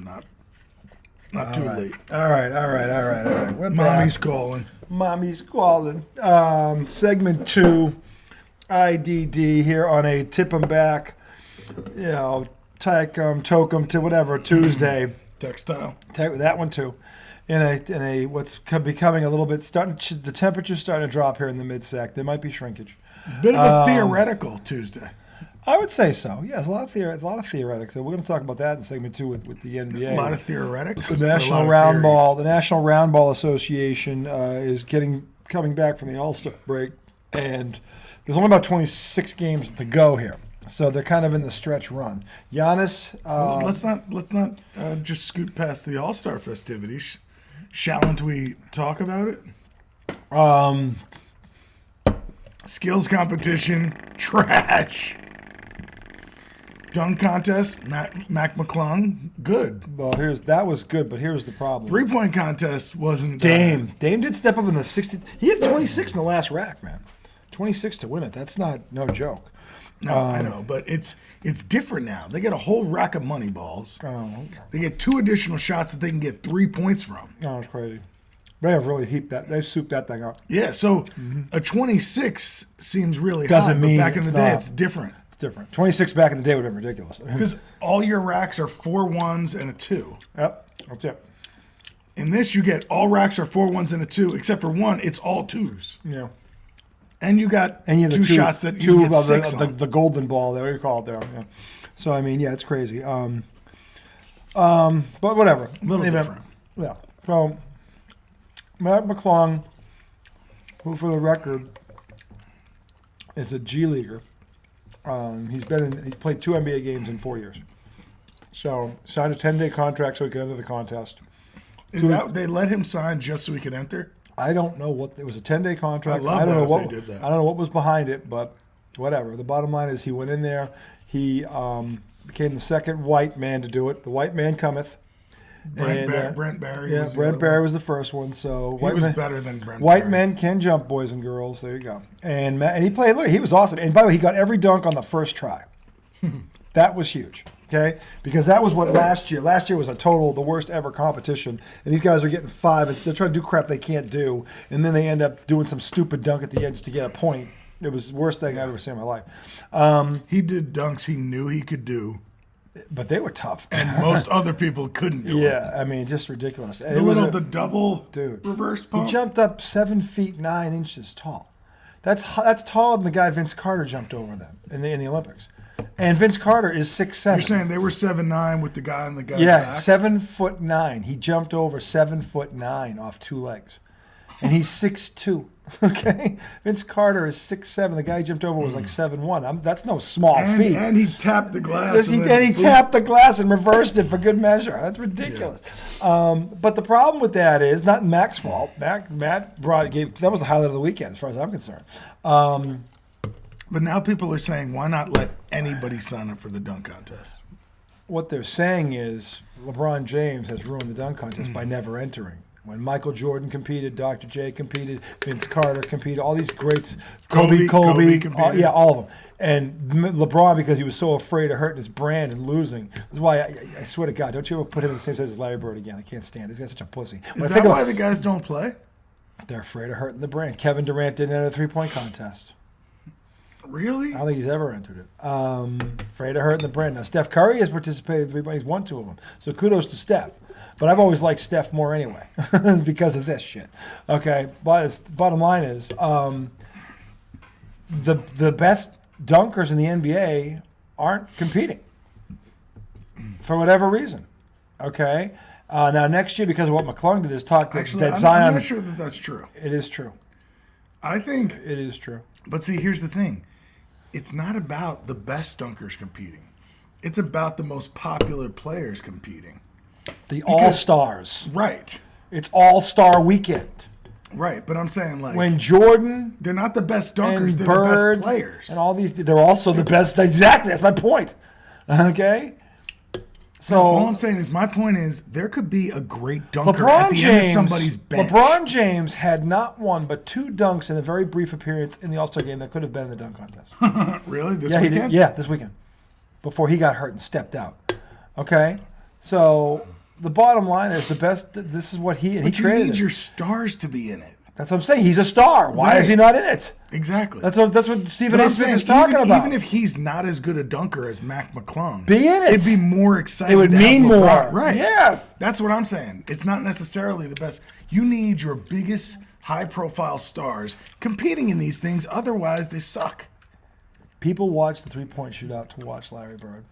not too late. All right. We're Mommy's back. calling. Mommy's calling. Segment 2, IDD here on a tip 'em back, take 'em, toke 'em to whatever Tuesday. Textile. That one too. In a what's becoming a little bit the temperature's starting to drop here in the mid-sec. There might be shrinkage. Bit of a theoretical Tuesday. I would say so. Yes, a lot of theoretics. So we're going to talk about that in segment 2 with the NBA. A lot of theoretics. The National Round Ball Association is coming back from the Allstar break, and there's only about 26 games to go here. So they're kind of in the stretch run. Giannis. Let's not just scoot past the All-Star festivities. Shalln't we talk about it? Skills competition, trash. Dunk contest, Mcclung, good. Well, that was good, but here's the problem. 3-point contest wasn't. Dame did step up in the 60. He had 26 in the last rack, man. 26 to win it. That's no joke. No, I know, but it's different now. They get a whole rack of money balls. Oh, They get 2 additional shots that they can get 3 points from. oh, it's crazy. They have really they've souped that thing up. Yeah, so a 26 seems really Doesn't high, mean but back in the it's day, not. it's different. It's different. 26 back in the day would have been ridiculous. Because all your racks are 4 1s and a 2. Yep, that's it. In this, you get all racks are 4 1s and a 2, except for one, it's all 2s. Yeah. And you got And two shots that you get 6 on. the golden ball, there you call it there. Yeah. So I mean, yeah, it's crazy. But whatever. A little different. Yeah. So Matt Mcclung, who for the record is a G leaguer, he's played 2 NBA games in 4 years. So signed a 10-day contract so he could enter the contest. They let him sign just so he could enter? I don't know what it was, a 10-day contract. I don't love know that what they did that. I don't know what was behind it, but whatever. The bottom line is he went in there. He became the second white man to do it. The white man cometh. Brent Barry. Yeah, Brent Barry was the first one. So he was better than Brent White Barry. men can jump, boys and girls. There you go. And he played. Look, he was awesome. And by the way, he got every dunk on the first try. That was huge. Okay, because that was what last year was the worst ever competition, and these guys are getting 5. They're trying to do crap they can't do, and then they end up doing some stupid dunk at the end just to get a point. It was the worst thing I've ever seen in my life. He did dunks he knew he could do, but they were tough, and most other people couldn't do it. Yeah, I mean, just ridiculous. The double dude reverse pump. He jumped up 7 feet 9 inches tall. That's taller than the guy Vince Carter jumped over them in the Olympics. And Vince Carter is 6'7". You're saying they were 7'9" with the guy on the guy's Yeah, back? 7'9". He jumped over 7'9" off 2 legs, and he's 6'2". Okay, Vince Carter is 6'7". The guy he jumped over was like 7'1". That's no small feat. And he tapped the glass. And he tapped the glass and reversed it for good measure. That's ridiculous. Yeah. But the problem with that is not Mac's fault. Matt that was the highlight of the weekend, as far as I'm concerned. But now people are saying, why not let anybody sign up for the dunk contest? What they're saying is LeBron James has ruined the dunk contest by never entering. When Michael Jordan competed, Dr. J competed, Vince Carter competed, all these greats, Kobe competed. All of them. And LeBron, because he was so afraid of hurting his brand and losing. That's why I swear to God, don't you ever put him in the same size as Larry Bird again. I can't stand it. This guy's such a pussy. Is that why the guys don't play? They're afraid of hurting the brand. Kevin Durant didn't enter the 3-point contest. Really? I don't think he's ever entered it. Afraid of hurting the brand. Now, Steph Curry has participated in 3 points. He's won 2 of them. So kudos to Steph. But I've always liked Steph more anyway because of this shit. Okay, but bottom line is the best dunkers in the NBA aren't competing for whatever reason. Okay? Now, next year, because of what Mcclung did, is talk that Zion... I'm not sure that that's true. It is true. I think... It is true. But see, here's the thing. It's not about the best dunkers competing. It's about the most popular players competing. The All-Stars. Right. It's All-Star weekend. Right, but I'm saying when Jordan... They're not the best dunkers, they're Bird, the best players. And all these... They're also the best... Exactly, that's my point. Okay? So all I'm saying is, my point is, there could be a great dunker at the end of somebody's bench. LeBron James had not one but 2 dunks in a very brief appearance in the All-Star game that could have been in the dunk contest. Really? This weekend? He did? Yeah, this weekend. Before he got hurt and stepped out. Okay? So the bottom line is the best. This is what he But you created. need your stars to be in it. That's what I'm saying. He's a star. Why Right. is he not in it? Exactly. That's what Stephen But A. I'm Smith saying, is talking about. even if he's not as good a dunker as Mcclung, Be in it. It'd be more exciting. It would to have mean LeBron. more. Right. Yeah. That's what I'm saying. It's not necessarily the best. You need your biggest high-profile stars competing in these things. Otherwise, they suck. People watch the three-point shootout to watch Larry Bird.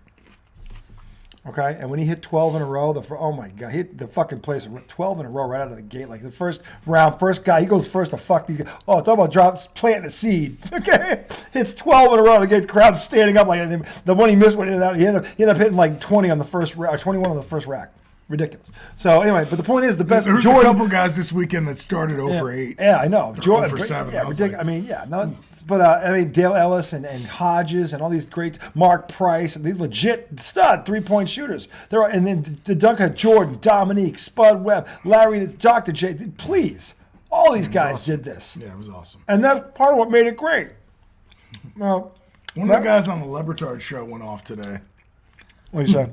Okay, and when he hit 12 in a row, oh my God, he hit the fucking place 12 in a row right out of the gate. Like the first round, first guy, he goes first to fuck these guys. Oh, talk about planting a seed. Okay, hits 12 in a row. The crowd's standing up like the one he missed went in and out. He ended up hitting like 20 on the first rack, 21 on the first rack. Ridiculous. So anyway, but the point is the best. There was a couple guys this weekend that started 0 for 8. Yeah, I know. Jordan 0 for 7. Yeah, ridiculous. I mean, yeah, no, but I mean Dale Ellis and Hodges and all these great Mark Price and these legit stud 3-point shooters. And then the dunk had Jordan, Dominique, Spud Webb, Larry, Dr. J. Please, all these guys did this. Yeah, it was awesome. And that's part of what made it great. Well, one of the guys on the Lebertard show went off today. What did you say?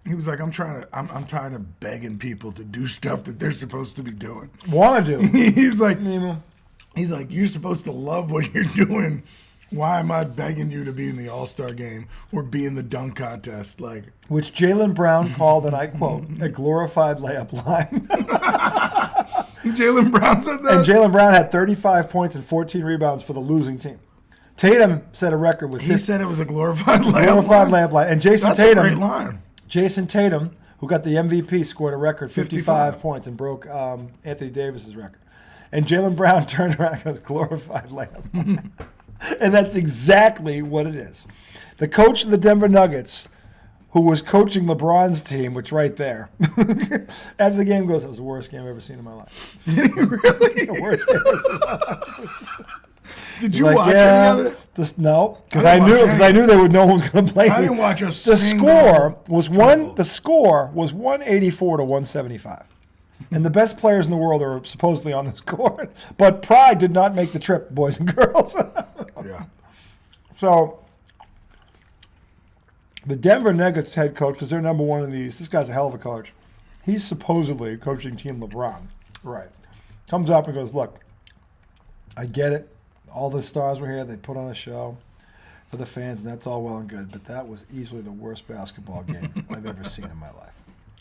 He was like, I'm tired of begging people to do stuff that they're supposed to be doing. Want to do? He's like, you're supposed to love what you're doing. Why am I begging you to be in the All-Star game or be in the dunk contest? Like, which Jaylen Brown called, and I quote, a glorified layup line. Jaylen Brown said that? And Jaylen Brown had 35 points and 14 rebounds for the losing team. Tatum set a record with He said it was a glorified layup line. And Jason That's Tatum. a great line. Jason Tatum, who got the MVP, scored a record 55 points and broke Anthony Davis's record. And Jaylen Brown turned around and goes, glorified layup. And that's exactly what it is. The coach of the Denver Nuggets, who was coaching LeBron's team, which right there, after the game goes, it was the worst game I've ever seen in my life. Really? The worst game I've ever seen in my life. Did you watch any of it? No, because I knew no one was going to play. I didn't watch a The single score was 184 to 175, and the best players in the world are supposedly on this court. But Pride did not make the trip, boys and girls. Yeah. So the Denver Nuggets head coach, because they're number one in the East, this guy's a hell of a coach. He's supposedly coaching Team LeBron. Right. Comes up and goes, look, I get it. All the stars were here. They put on a show for the fans, and that's all well and good. But that was easily the worst basketball game I've ever seen in my life.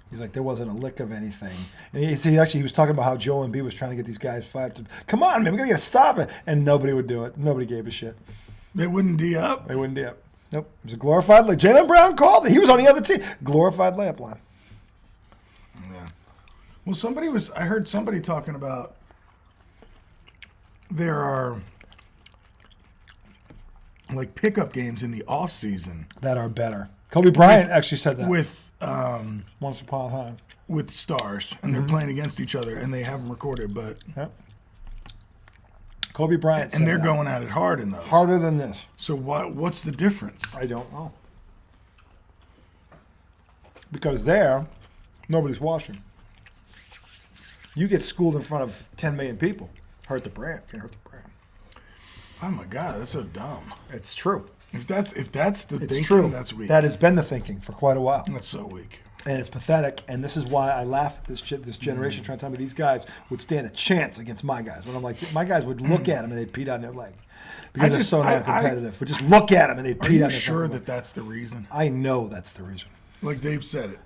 He's like, there wasn't a lick of anything. And he was talking about how Joel Embiid was trying to get these guys fired. Come on, man, we got to stop it. And nobody would do it. Nobody gave a shit. They wouldn't D up? They wouldn't D up. Nope. It was a glorified layup. Jaylen Brown called it. He was on the other team. Glorified layup line. Yeah. Well, I heard somebody talking about there are like pickup games in the off season that are better. Kobe Bryant actually said that. With once upon a time. With stars, and they're playing against each other, and they have them recorded, but yep. Kobe Bryant said and they're that. going at it hard in those. Harder than this. So what's the difference? I don't know. Because there, nobody's watching. You get schooled in front of 10 million people. Hurt the brand. Can't hurt the brand. Oh my God, that's so dumb. It's true. If that's the thinking, true. That's weak. That has been the thinking for quite a while. That's so weak. And it's pathetic. And this is why I laugh at this generation trying to tell me these guys would stand a chance against my guys. When I'm like, my guys would look at them and they'd pee down their leg. Because they're so non-competitive. But just look at them and they'd pee down their leg. Are you sure that that's the reason? I know that's the reason. Like they've said it.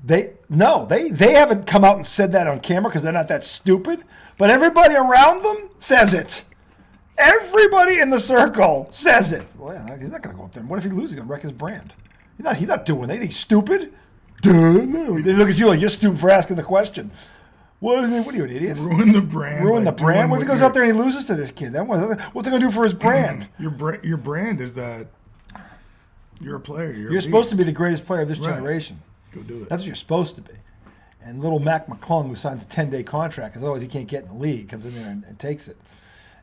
They haven't come out and said that on camera because they're not that stupid. But everybody around them says it. Everybody in the circle says it. Well, yeah, he's not going to go up there. What if he loses? He's going to wreck his brand. He's not doing that. He's stupid. Duh, no. They look at you like you're stupid for asking the question. What are you, an idiot? Ruin the brand. Ruin the brand? What if he goes out there and he loses to this kid? Then what's he going to do for his brand? Your brand is that you're a player. You're supposed to be the greatest player of this generation. Go do it. That's what you're supposed to be. And little Mcclung, who signs a 10-day contract, because otherwise he can't get in the league, comes in there and takes it.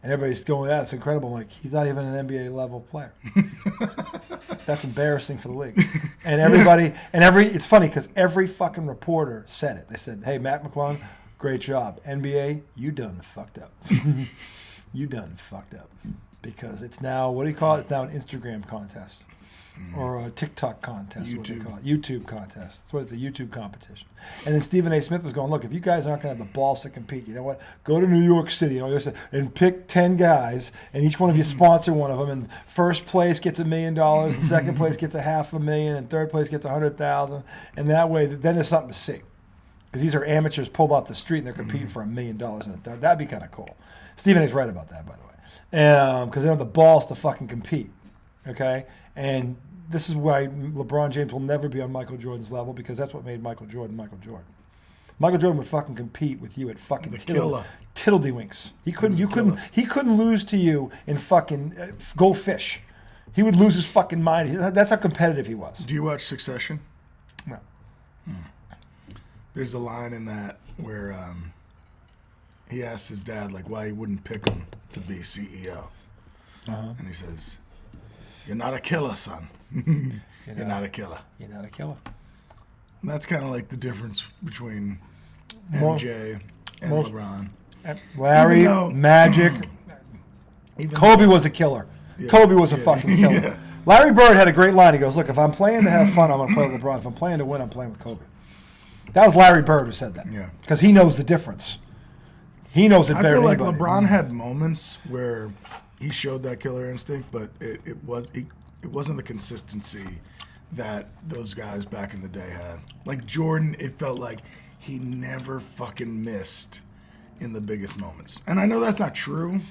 And everybody's going, that's incredible. I'm like, he's not even an NBA level player. That's embarrassing for the league. And everybody, it's funny because every fucking reporter said it. They said, hey, Mcclung, great job. NBA, you done fucked up. You done fucked up. Because it's now, what do you call it? It's now an Instagram contest. or a TikTok contest, what they YouTube. call it. YouTube contest. That's what it's a YouTube competition. And then Stephen A. Smith was going, look, if you guys aren't going to have the balls to compete, you know what? Go to New York City, and pick 10 guys, and each one of you sponsor one of them. And first place gets $1 million, and second place gets $500,000, and third place gets $100,000. And that way, then there's something to see. Because these are amateurs pulled off the street, and they're competing for $1 million. That'd be kind of cool. Stephen A's right about that, by the way. Because they don't have the balls to fucking compete. Okay? And this is why LeBron James will never be on Michael Jordan's level, because that's what made Michael Jordan Michael Jordan. Michael Jordan would fucking compete with you at fucking tiddledywinks. He couldn't lose to you in fucking go fish. He would lose his fucking mind. That's how competitive he was. Do you watch Succession? No. There's a line in that where he asks his dad like why he wouldn't pick him to be CEO, and he says, "You're not a killer, son. You're not a killer. You're not a killer." And that's kind of like the difference between MJ and LeBron. Larry, Magic, Kobe was a killer. Yeah, Kobe was a fucking killer. Yeah. Larry Bird had a great line. He goes, look, if I'm playing to have fun, I'm going to play with LeBron. If I'm playing to win, I'm playing with Kobe. That was Larry Bird who said that. Yeah. Because he knows the difference. He knows it better than anybody. I feel like LeBron had moments where he showed that killer instinct, but it wasn't the consistency that those guys back in the day had. Like Jordan, it felt like he never fucking missed in the biggest moments. And I know that's not true,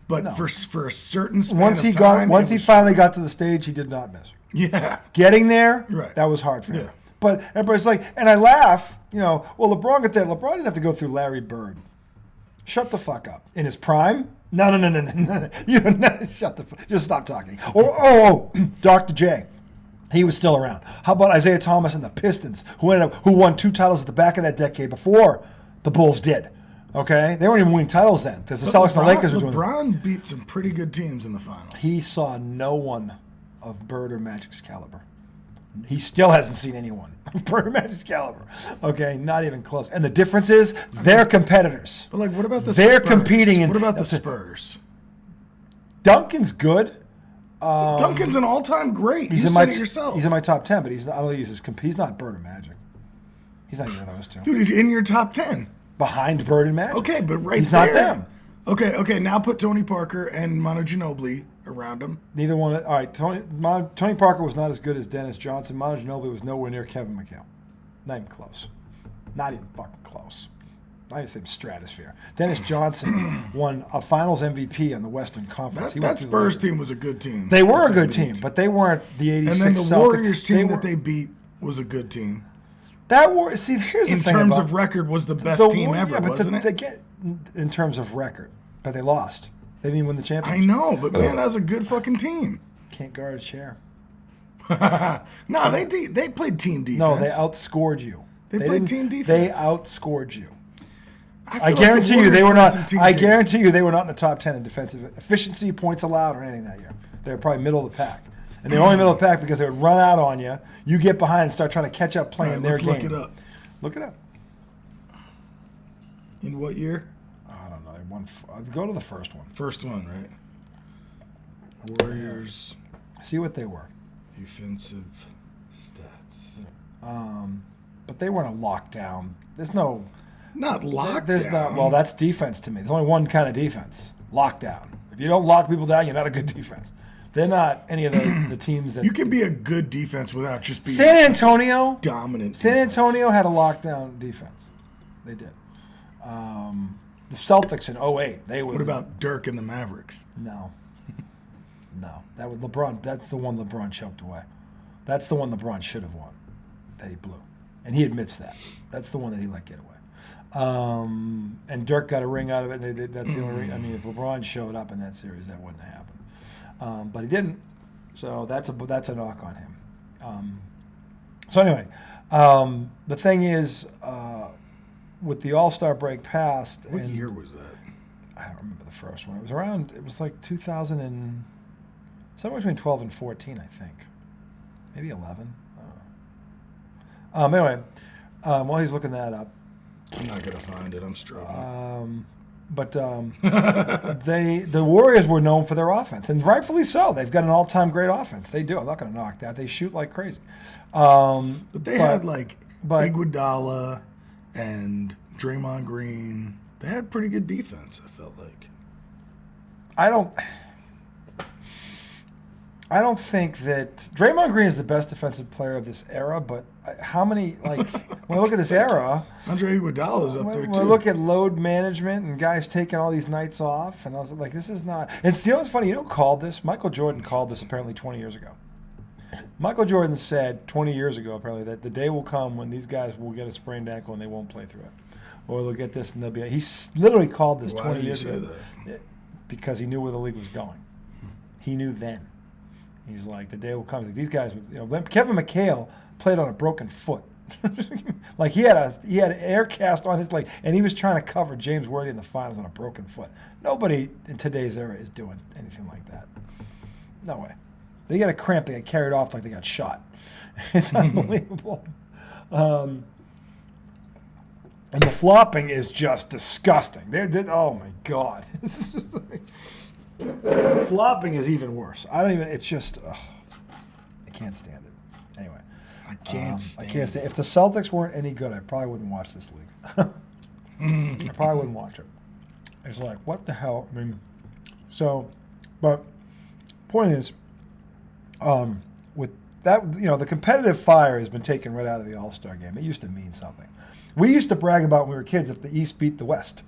but for a certain span of time, once he finally got to the stage, he did not miss. Yeah. Getting there, right. That was hard for him. Yeah. But everybody's like, and I laugh, well, LeBron got that. LeBron didn't have to go through Larry Bird. Shut the fuck up. In his prime? No. Shut the fuck. Just stop talking. Oh, Dr. J. He was still around. How about Isaiah Thomas and the Pistons, who won 2 titles at the back of that decade before the Bulls did? Okay? They weren't even winning titles then, because the Celtics and the Lakers were doing it. LeBron beat some pretty good teams in the finals. He saw no one of Bird or Magic's caliber. He still hasn't seen anyone of Bird or Magic's caliber. Okay? Not even close. And the difference is, they're competitors. But, what about the Spurs? They're competing. What about the Spurs? Duncan's good. Duncan's an all-time great. You said it yourself. He's in my top 10, but I don't think he's not Bird or Magic. He's not either of those two. Dude, he's in your top 10. Behind Bird and Magic. Okay, but he's not them. Okay, now put Tony Parker and Manu Ginobili around him. Neither one. All right, Tony Parker was not as good as Dennis Johnson. Manu Ginobili was nowhere near Kevin McHale. Not even close. Not even fucking close. Not even same stratosphere. Dennis Johnson won a Finals MVP on the Western Conference. That Spurs team was a good team. They were a good team, but they weren't the '86 Celtics. And then the Warriors team that they beat was a good team. Here's the thing. In terms of record, was the best team ever, wasn't it? In terms of record, but they lost. They didn't even win the championship. I know, but man, that was a good fucking team. Can't guard a chair. No, they played team defense. No, they outscored you. They played team defense. They outscored you. I guarantee you they were not. I guarantee you they were not in the top 10 in defensive efficiency, points allowed, or anything that year. They were probably middle of the pack, and they were only middle of the pack because they would run out on you. You get behind and start trying to catch up playing their game. Look it up. Look it up. In what year? I don't know. They won. Go to the first one. First one, right? Warriors. See what they were. Defensive stats. But they weren't a lockdown. There's no. Not lockdown. There's not. Well, that's defense to me. There's only one kind of defense. Lockdown. If you don't lock people down, you're not a good defense. They're not any of the teams that. You can be a good defense without just being San Antonio dominant. San Antonio had a lockdown defense. They did. The Celtics in 2008. They were. What about Dirk and the Mavericks? No. That was LeBron. That's the one LeBron choked away. That's the one LeBron should have won. That he blew, and he admits that. That's the one that he let get away. And Dirk got a ring out of it. And that's the only ring. I mean, if LeBron showed up in that series, that wouldn't happen. But he didn't. So that's a knock on him. So anyway, the thing is, with the All-Star break past. What year was that? I don't remember the first one. It was like 2000 and somewhere between 12 and 14, I think. Maybe 11. I don't know. Anyway, while he's looking that up. I'm not going to find it. I'm struggling. But the Warriors were known for their offense, and rightfully so. They've got an all-time great offense. They do. I'm not going to knock that. They shoot like crazy. But they had Iguodala and Draymond Green. They had pretty good defense, I felt like. I don't think that Draymond Green is the best defensive player of this era, but how many, when I look at this era, Andre Iguodala is up there, too. When I look at load management and guys taking all these nights off, and I was like, this is not. And you know what's funny? You know who called this? Michael Jordan called this apparently 20 years ago. Michael Jordan said 20 years ago, apparently, that the day will come when these guys will get a sprained ankle and they won't play through it. Or they'll get this and they'll be. He literally called this 20 years ago. That? Because he knew where the league was going. He knew then. He's like, the day will come. Like, these guys, Kevin McHale played on a broken foot. Like he had an air cast on his leg, and he was trying to cover James Worthy in the finals on a broken foot. Nobody in today's era is doing anything like that. No way. They get a cramp, they get carried off like they got shot. It's unbelievable. And the flopping is just disgusting. Oh my God. The flopping is even worse. It's just, I can't stand it. Anyway. I can't stand it. If the Celtics weren't any good, I probably wouldn't watch this league. I probably wouldn't watch it. It's like, what the hell? I mean, but point is, with that, the competitive fire has been taken right out of the All-Star game. It used to mean something. We used to brag about when we were kids if the East beat the West.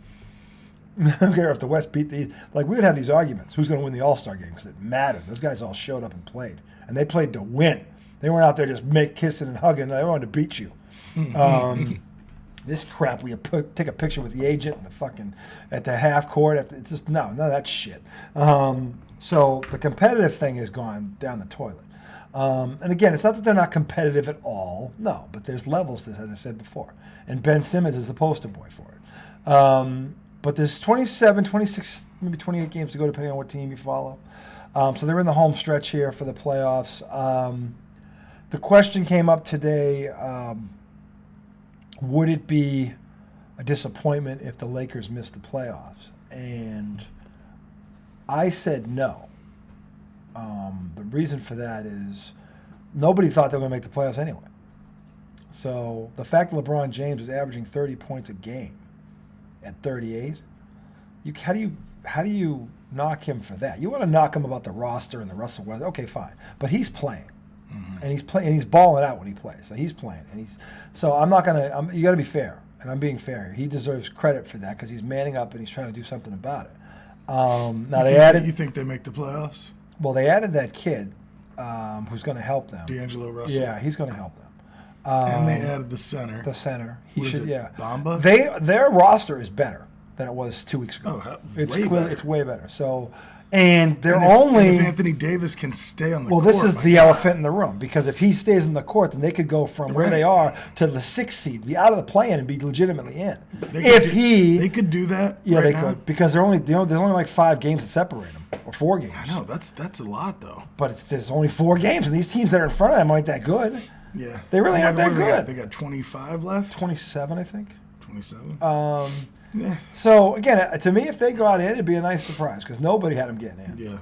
I don't care if the West beat the East. Like, we would have these arguments. Who's going to win the All-Star game? Because it mattered. Those guys all showed up and played. And they played to win. They weren't out there just kissing and hugging. They wanted to beat you. This crap, we take a picture with the agent at the half court. It's just, none of that shit. So the competitive thing has gone down the toilet. And again, it's not that they're not competitive at all. No, but there's levels to this, as I said before. And Ben Simmons is the poster boy for it. But there's 27, 26, maybe 28 games to go, depending on what team you follow. So they're in the home stretch here for the playoffs. The question came up today, would it be a disappointment if the Lakers missed the playoffs? And I said no. The reason for that is nobody thought they were going to make the playoffs anyway. So the fact that LeBron James was averaging 30 points a game at 38, how do you knock him for that? You want to knock him about the roster and the Russell Westbrook, okay, fine. But he's playing. Mm-hmm. And he's balling out when he plays. So he's playing. So I'm not going to, you got to be fair. And I'm being fair here. He deserves credit for that because he's manning up and he's trying to do something about it. You think they make the playoffs? Well, they added that kid who's going to help them. D'Angelo Russell. Yeah, he's going to help them. And they added the center. Bamba? Their roster is better than it was 2 weeks ago. Oh, It's way better. So, and if Anthony Davis can stay on the court. Well, this is the elephant in the room because if he stays in the court, then they could go from where they are to the 6th seed, be out of the play-in, and be legitimately in. They could do that. Yeah, they could because there's only like 5 games that separate them, or 4 games. I know that's a lot though. But there's only 4 games, and these teams that are in front of them aren't that good. Yeah, they really aren't that good. They got 25 left. 27, I think. 27. Yeah. So again, to me, if they got in, it'd be a nice surprise because nobody had them getting in. Yeah.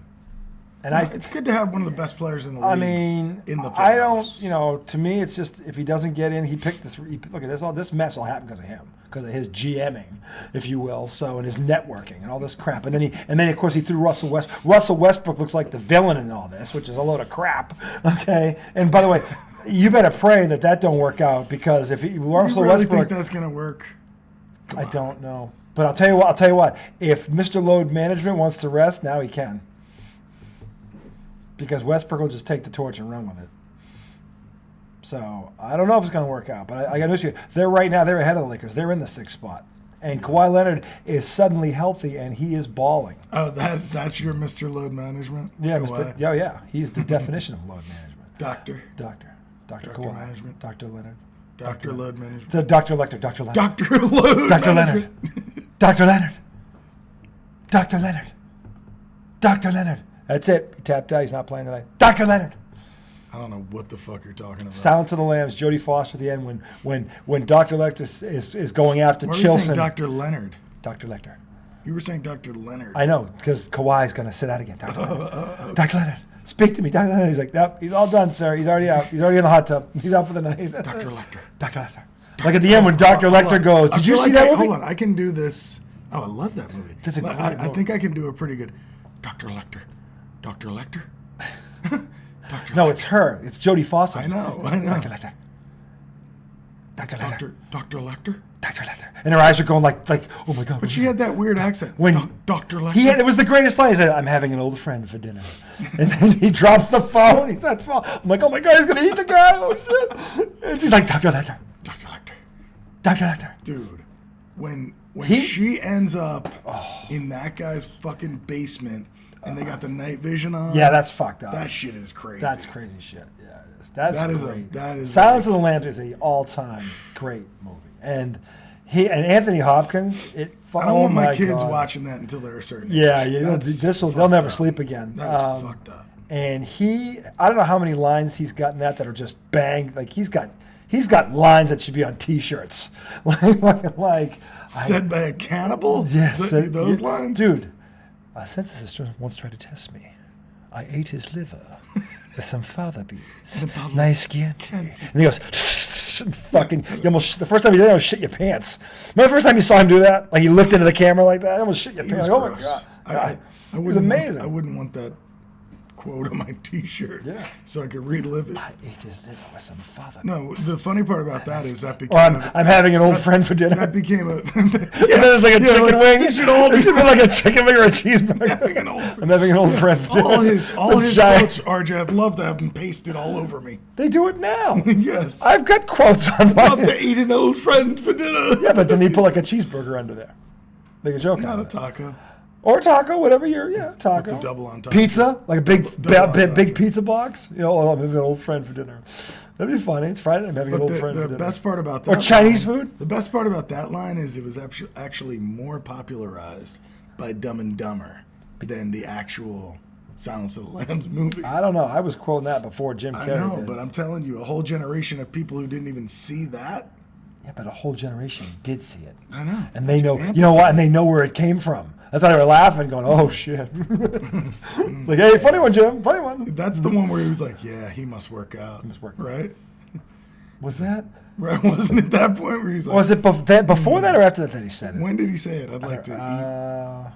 And it's good to have one of the best players in the league. I mean, in the playoffs. I don't. To me, it's just if he doesn't get in, he picked this. Look at this. All this mess will happen because of him, because of his GMing, if you will. So and his networking and all this crap. And then of course he threw Russell Westbrook. Russell Westbrook looks like the villain in all this, which is a load of crap. Okay. And by the way, you better pray that don't work out because if Russell Westbrook, think that's gonna work? I don't know. But I'll tell you what. If Mr. Load Management wants to rest, now he can. Because Westbrook will just take the torch and run with it. So I don't know if it's going to work out. But I got news for you. They're ahead of the Lakers. They're in the 6th spot. And Kawhi Leonard is suddenly healthy, and he is balling. Oh, that's your Mr. Load Management? Yeah, yeah. He's the definition of load management. Doctor Kawhi. Management. Dr. Leonard. Dr. Load Management. Dr. Leonard. Dr. Load Dr. Management. Dr. Leonard. That's it. He tapped out. He's not playing tonight. Dr. Leonard. I don't know what the fuck you're talking about. Silence of the Lambs. Jodie Foster at the end when Dr. Lecter is going after Why are you Chilson. saying Dr. Leonard? Dr. Lecter. You were saying Dr. Leonard. I know, because Kawhi's going to sit out again. Dr. Leonard. Dr. Leonard, speak to me. Dr. Leonard. He's like, nope, he's all done, sir. He's already out. He's already in the hot tub. He's out for the night. Dr. Lecter. Dr. Lecter. Like at the end when Dr. Lecter goes, did you see that movie? Hold on, I can do this. Oh, I love that movie. That's a great I movie. think I can do a pretty good Dr. Lecter. Dr. Lecter? Dr. No, Lecter. it's her. It's Jodie Foster. I know. Dr. Lecter. Dr. Lecter. Dr. Lecter? Dr. Lecter. And her eyes are going like, oh my God. But she had that weird accent. When Dr. Lecter. It was the greatest line. He said, I'm having an old friend for dinner. And then he drops the phone. He says, I'm like, oh my God, he's going to eat the guy. Oh shit. And she's like, Dr. Lecter. Dr. Lecter. Dr. Lecter. Dude, when she ends up in that guy's fucking basement and they got the night vision on. Yeah, that's fucked up. That shit is crazy. That's crazy shit. Yeah, it is. That's great. That is Silence of the Lambs is an all-time great movie. And Anthony Hopkins, I don't want my kids watching that until they're a certain age. Yeah, they'll never sleep again. That's fucked up. And I don't know how many lines he's gotten that are just banged. Like he's got lines that should be on T-shirts. like said by a cannibal? Yes. Those lines? Dude, a census once tried to test me. I ate his liver with some fava beans. Nice Chianti. And he goes, fucking, you almost, the first time he did it, you almost shit your pants. Remember the first time you saw him do that? Like he looked into the camera like that, you almost shit your pants. Like, oh my God. It was amazing. I wouldn't want that quote on my T-shirt, so I could relive it. I ate his liver with some fava beans. No, the funny part about that is that became. I'm having an old friend for dinner. That became a. And then it's like a chicken wing. It should be like a chicken wing or a cheeseburger. I'm having an old friend for dinner. All his quotes, RJ, I'd love to have them pasted all over me. They do it now. Yes. I've got quotes on my. Love to eat an old friend for dinner. Yeah, but then you put like a cheeseburger under there. Make a joke. Not a taco. Or taco, whatever taco. With the double on top. Pizza, like a big pizza box. You know, I'm having an old friend for dinner. That'd be funny. It's Friday. I'm having an old friend for dinner. The best part about that. Or Chinese food. The best part about that line is it was actually more popularized by Dumb and Dumber than the actual Silence of the Lambs movie. I don't know. I was quoting that before Jim Carrey. I know, did. but I'm telling you, a whole generation of people who didn't even see that. Yeah, but a whole generation did see it. I know. And they know, you know what? And they know where it came from. That's why they were laughing, going, "Oh shit!" It's like, "Hey, funny one, Jim. Funny one." That's the one where he was like, "Yeah, he must work out." Right? Was that? Right? Wasn't it that point where he's like? Was it before that or after that he said it? When did he say it? I'd like to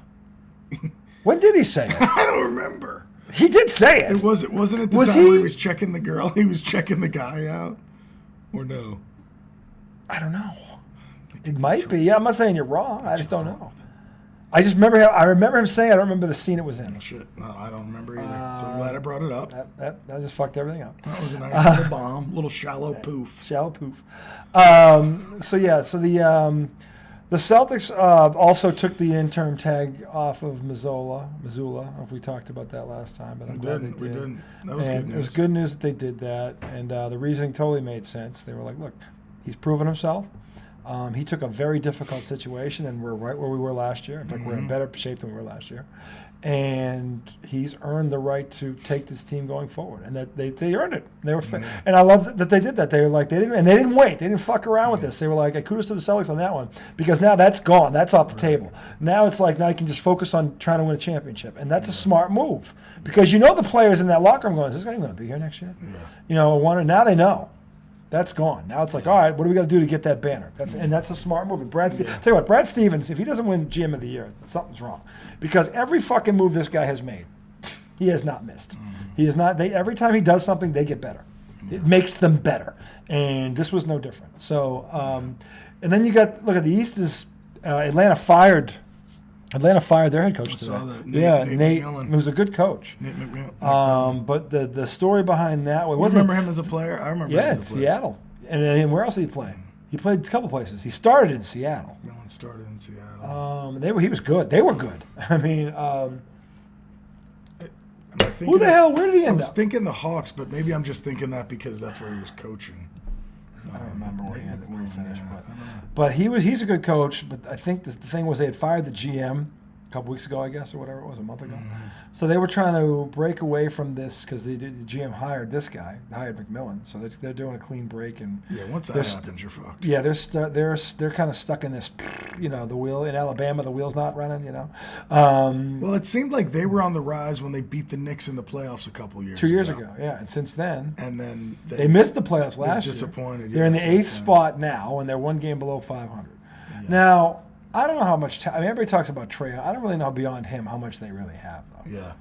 eat. When did he say it? I don't remember. He did say it. Wasn't it the time when he was checking the girl? He was checking the guy out, or no? I don't know. It might be. Yeah, I'm not saying you're wrong. I just don't know. I just remember him. I remember him saying. I don't remember the scene it was in. Shit, no, I don't remember either. So I'm glad I brought it up. That just fucked everything up. That was a nice little bomb, little shallow poof. Shallow poof. So the Celtics also took the interim tag off of Missoula. If we talked about that last time, but I'm glad they did. We didn't. That was good news. It was good news that they did that, and the reasoning totally made sense. They were like, "Look, he's proven himself. He took a very difficult situation, and we're right where we were last year. In fact, we're in better shape than we were last year. And he's earned the right to take this team going forward, and that they earned it. They were, and I love that they did that. They were like, they didn't wait. They didn't fuck around with this. They were like, hey, kudos to the Celtics on that one, because now that's gone. That's off the table. Now it's like, now you can just focus on trying to win a championship, and that's a smart move, because you know the players in that locker room going, is this guy going to be here next year? You know, now they know. That's gone. Now it's like, all right, what do we got to do to get that banner? That's a smart move. And tell you what, Brad Stevens, if he doesn't win GM of the Year, something's wrong, because every fucking move this guy has made, he has not missed. He is not. Every time he does something, they get better. It makes them better, and this was no different. So, and then you got look at the East is Atlanta fired their head coach today. Saw that. Nate McMillan. He was a good coach. Nate McMillan. But the story behind that one wasn't. Remember him as a player? I remember. Yeah, him in as a player. Seattle. And where else did he play? He played a couple places. He started in Seattle. McMillan started in Seattle. He was good. They were good. I mean, who the hell? Where did he end up? I was thinking the Hawks, but maybe I'm just thinking that because that's where he was coaching. I don't remember where he finished, but he's a good coach. But I think the thing was they had fired the GM, couple weeks ago, I guess, or whatever it was, a month ago. So they were trying to break away from this because the GM hired this guy, hired Mcclung. So they're doing a clean break. And Yeah, once that happens, you're fucked. yeah, they're kind of stuck in this, the wheel in Alabama. The wheel's not running. Well, it seemed like they were on the rise when they beat the Knicks in the playoffs a couple years 2 years ago. Yeah, and since then, And then they missed the playoffs last year. Disappointed. They're in the since 8th then. spot now, and they're one game below 500. Yeah. Now, I don't know how much. Everybody talks about Trae. I don't really know beyond him how much they really have, though. Yeah.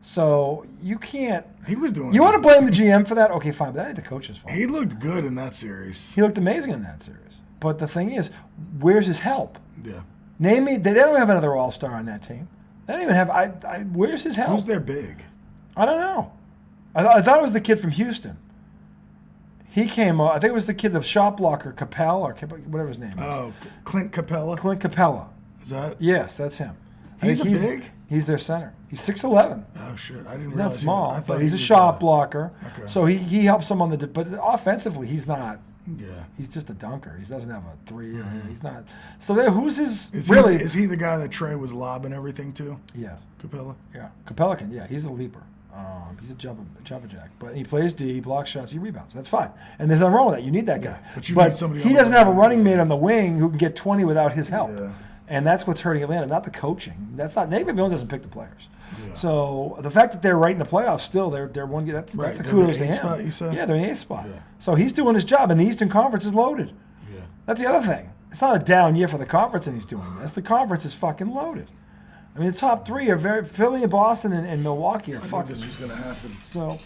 So you can't. He was doing. You want to blame the GM for that? Okay, fine, but that ain't the coach's fault. He looked good in that series. He looked amazing in that series. But the thing is, where's his help? Yeah. Name me. They don't have another All-Star on that team. They don't even have. Where's his help? Who's their big? I don't know. I thought it was the kid from Houston. He came. I think it was the kid, the shot blocker, Capel or whatever his name is. Oh, Clint Capella. Clint Capella. Is that? Yes, that's him. I He's think big. He's their center. He's 6'11". Oh shit! I didn't He's realize. not small, I thought but he he's a was, shot blocker. okay. So he helps them on the. But offensively, he's not. Yeah. He's just a dunker. He doesn't have a three. He's not. So there, who's his Is really? Is he the guy that Trae was lobbing everything to? Yes. Capella. Yeah. Capella can. Yeah, he's a leaper. He's a jumper jack. But he plays D, he blocks shots, he rebounds. That's fine. And there's nothing wrong with that. You need that guy. but you need somebody he on the doesn't have a wing. running mate on the wing who can get 20 without his help. Yeah. And that's what's hurting Atlanta, not the coaching. That's not. Nate McMillan doesn't pick the players. Yeah. So the fact that they're right in the playoffs still, they're one. That's Right, a they're kudos the to him. eighth spot, you said? Yeah, they're in the 8th spot. Yeah. So he's doing his job, and the Eastern Conference is loaded. Yeah. That's the other thing. It's not a down year for the conference, and he's doing this. The conference is fucking loaded. I mean, the top three are Philly and Boston and Milwaukee are I knew fucking. this was gonna happen. So,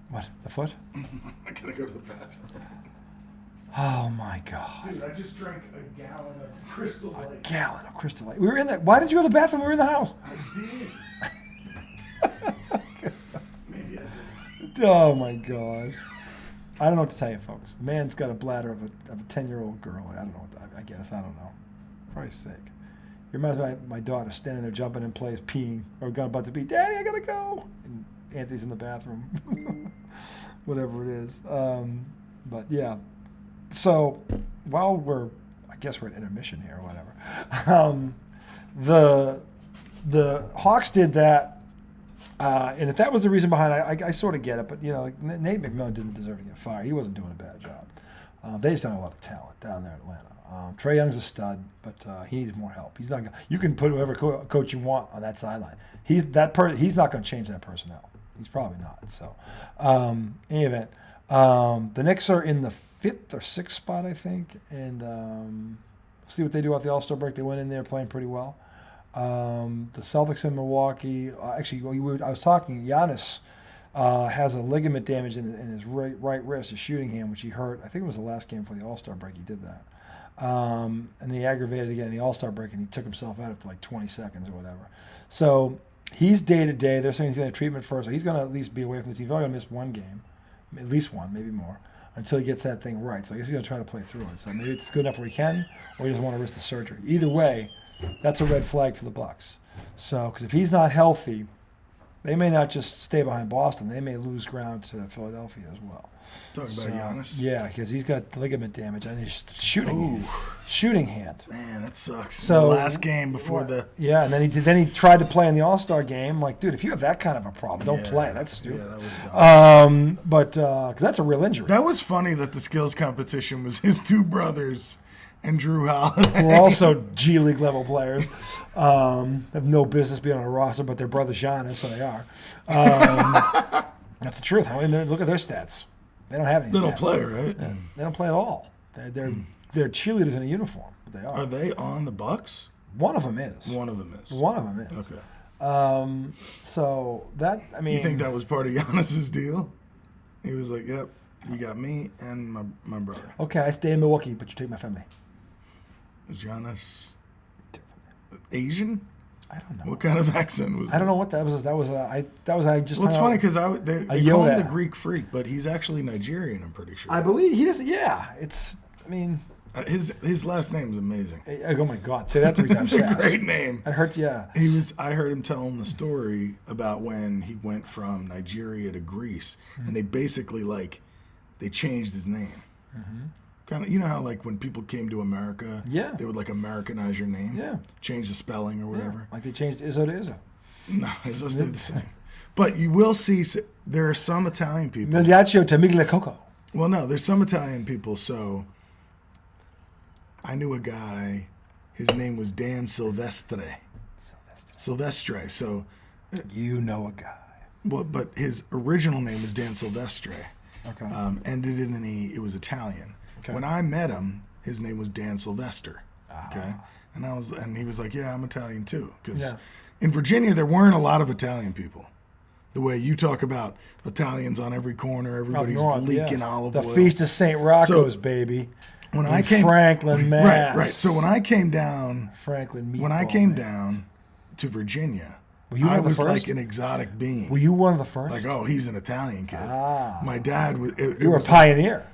what? The foot? I gotta go to the bathroom. Oh my God. Dude, I just drank a gallon of Crystal Light. Gallon of Crystal Light. We were in that. Why did you go to the bathroom? We were in the house. I did. Maybe I did. Oh my gosh. I don't know what to tell you, folks. The man's got a bladder of a 10-year-old girl. I don't know what I guess. I don't know. For Christ's sake. It reminds me of my daughter standing there jumping in place, peeing, or about to pee. Daddy, I gotta go. And Anthony's in the bathroom. Whatever it is. But yeah. So while I guess we're at intermission here or whatever. The Hawks did that, and if that was the reason behind it, I sort of get it. But Nate McMillan didn't deserve to get fired. He wasn't doing a bad job. They just don't have a lot of talent down there in Atlanta. Trae Young's a stud, but he needs more help. He's not. You can put whoever coach you want on that sideline. He's not going to change that personnel. He's probably not. So, in any event, the Knicks are in the 5th or 6th spot, I think, and see what they do at the All-Star break. They went in there playing pretty well. The Celtics in Milwaukee. Actually, I was talking. Giannis has a ligament damage in his right wrist, his shooting hand, which he hurt. I think it was the last game for the All-Star break. He did that. And he aggravated again in the All-Star break, and he took himself out after like 20 seconds or whatever. So he's day-to-day. They're saying he's going to treatment first, so he's going to at least be away from the team. He's only going to miss one game, at least one, maybe more, until he gets that thing right. So I guess he's going to try to play through it. So maybe it's good enough where he can, or he doesn't want to risk the surgery. Either way, that's a red flag for the Bucks. So, because if he's not healthy, they may not just stay behind Boston. They may lose ground to Philadelphia as well. Talking about Giannis? Yeah, because he's got ligament damage on his shooting hand. Man, that sucks. So the last game before the. Yeah, and then he tried to play in the All-Star game. Like, dude, if you have that kind of a problem, don't play. That's stupid. Yeah, that was dumb. But because that's a real injury. That was funny that the skills competition was his two brothers and Drew Holiday. Who are also G League level players. Have no business being on a roster, but they're brothers Giannis, so they are. That's the truth. I mean, look at their stats. They don't have any. They stats. don't play, right? Yeah, they don't play at all. They're cheerleaders in a uniform. But they are. Are they on the Bucks? One of them is. One of them is. One of them is. Okay. So that, I mean. You think that was part of Giannis's deal? He was like, "Yep, you got me and my brother." Okay, I stay in Milwaukee, but you take my family. Is Giannis Asian? I don't know. What kind of accent was? I don't know what that was. I just. Well, it's funny because they call him the Greek freak, but he's actually Nigerian. I'm pretty sure. I believe he doesn't. Yeah, it's. I mean, his last name's amazing. Oh my God! Say that 3 times It's fast. a great name. I heard. Yeah. I heard him telling the story about when he went from Nigeria to Greece, and they basically they changed his name. Kind of, you know how like when people came to America, Yeah. they would like Americanize your name, Yeah. change the spelling or whatever. Yeah. Like they changed Izzo to Izzo. No, it's just stay the same. But you will see there are some Italian people. Migliaccio to Migliacoco. Well, no, there's some Italian people. So I knew a guy. His name was Dan Silvestre. Silvestre. So, You know a guy. well, but his original name was Dan Silvestre. Okay. Ended in an E. It was Italian. Okay. When I met him, his name was Dan Sylvester. Okay, and he was like, "Yeah, I'm Italian too." Because Yeah. in Virginia, there weren't a lot of Italian people. The way you talk about Italians on every corner, everybody's North, leaking yes. olive The oil. Feast of St. Rocco's, baby. When in I came, Franklin, Mass. right. So when I came down, Franklin meatball, when I came man. down to Virginia, Were you one I of the was first? like an exotic being. Were you one of the first? Like, oh, he's an Italian kid. Ah. My dad was. You were a pioneer.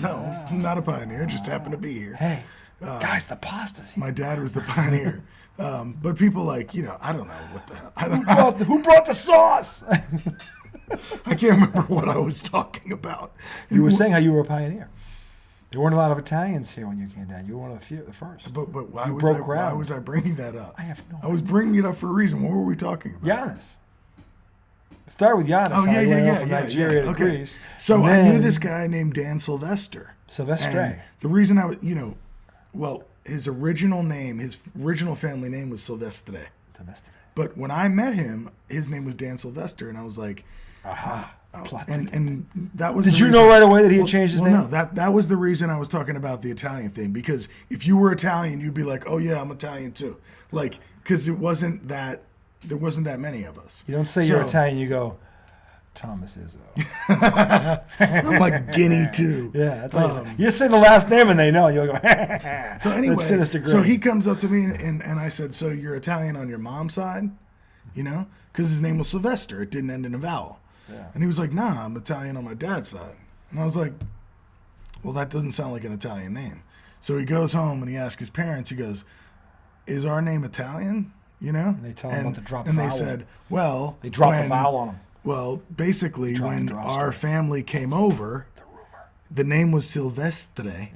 No, I'm not a pioneer. Just happened to be here. Hey, guys, the pasta's here. My dad was the pioneer. But people like, I don't know what the hell. I don't. Who brought the sauce? I can't remember what I was talking about. You were saying how you were a pioneer. There weren't a lot of Italians here when you came down. You were one of the first. But why You was broke I? Why ground. was I bringing that up? I have no I was bringing it up for a reason. What were we talking about? Giannis. It started with Giannis. Oh how he went yeah. from Nigeria to Okay. Greece. So And I knew then this guy named Dan Sylvester. Silvestre. And the reason I was, well, his original family name was Silvestre. Silvestre. But when I met him, his name was Dan Sylvester, and I was like, Aha. Plot and that was. Did the you reason- know right away that he had changed his name? No, that was the reason I was talking about the Italian thing, because if you were Italian, you'd be like, oh yeah, I'm Italian too, like because there wasn't that many of us. You don't say you're Italian. You go, Thomas Izzo. I'm like Guinea too. Yeah, that's you say the last name and they know. You'll go. So anyway, That's sinister so grin. he comes up to me and I said, so you're Italian on your mom's side, because his name was Sylvester. It didn't end in a vowel. Yeah. And he was like, nah, I'm Italian on my dad's side. And I was like, well, that doesn't sound like an Italian name. So he goes home and he asks his parents, he goes, is our name Italian? And they tell him not to drop the And vowel. they said, well. They dropped the vowel on him. Well, basically, Try and when draw our straight. family came over, the name was Silvestre, Yes.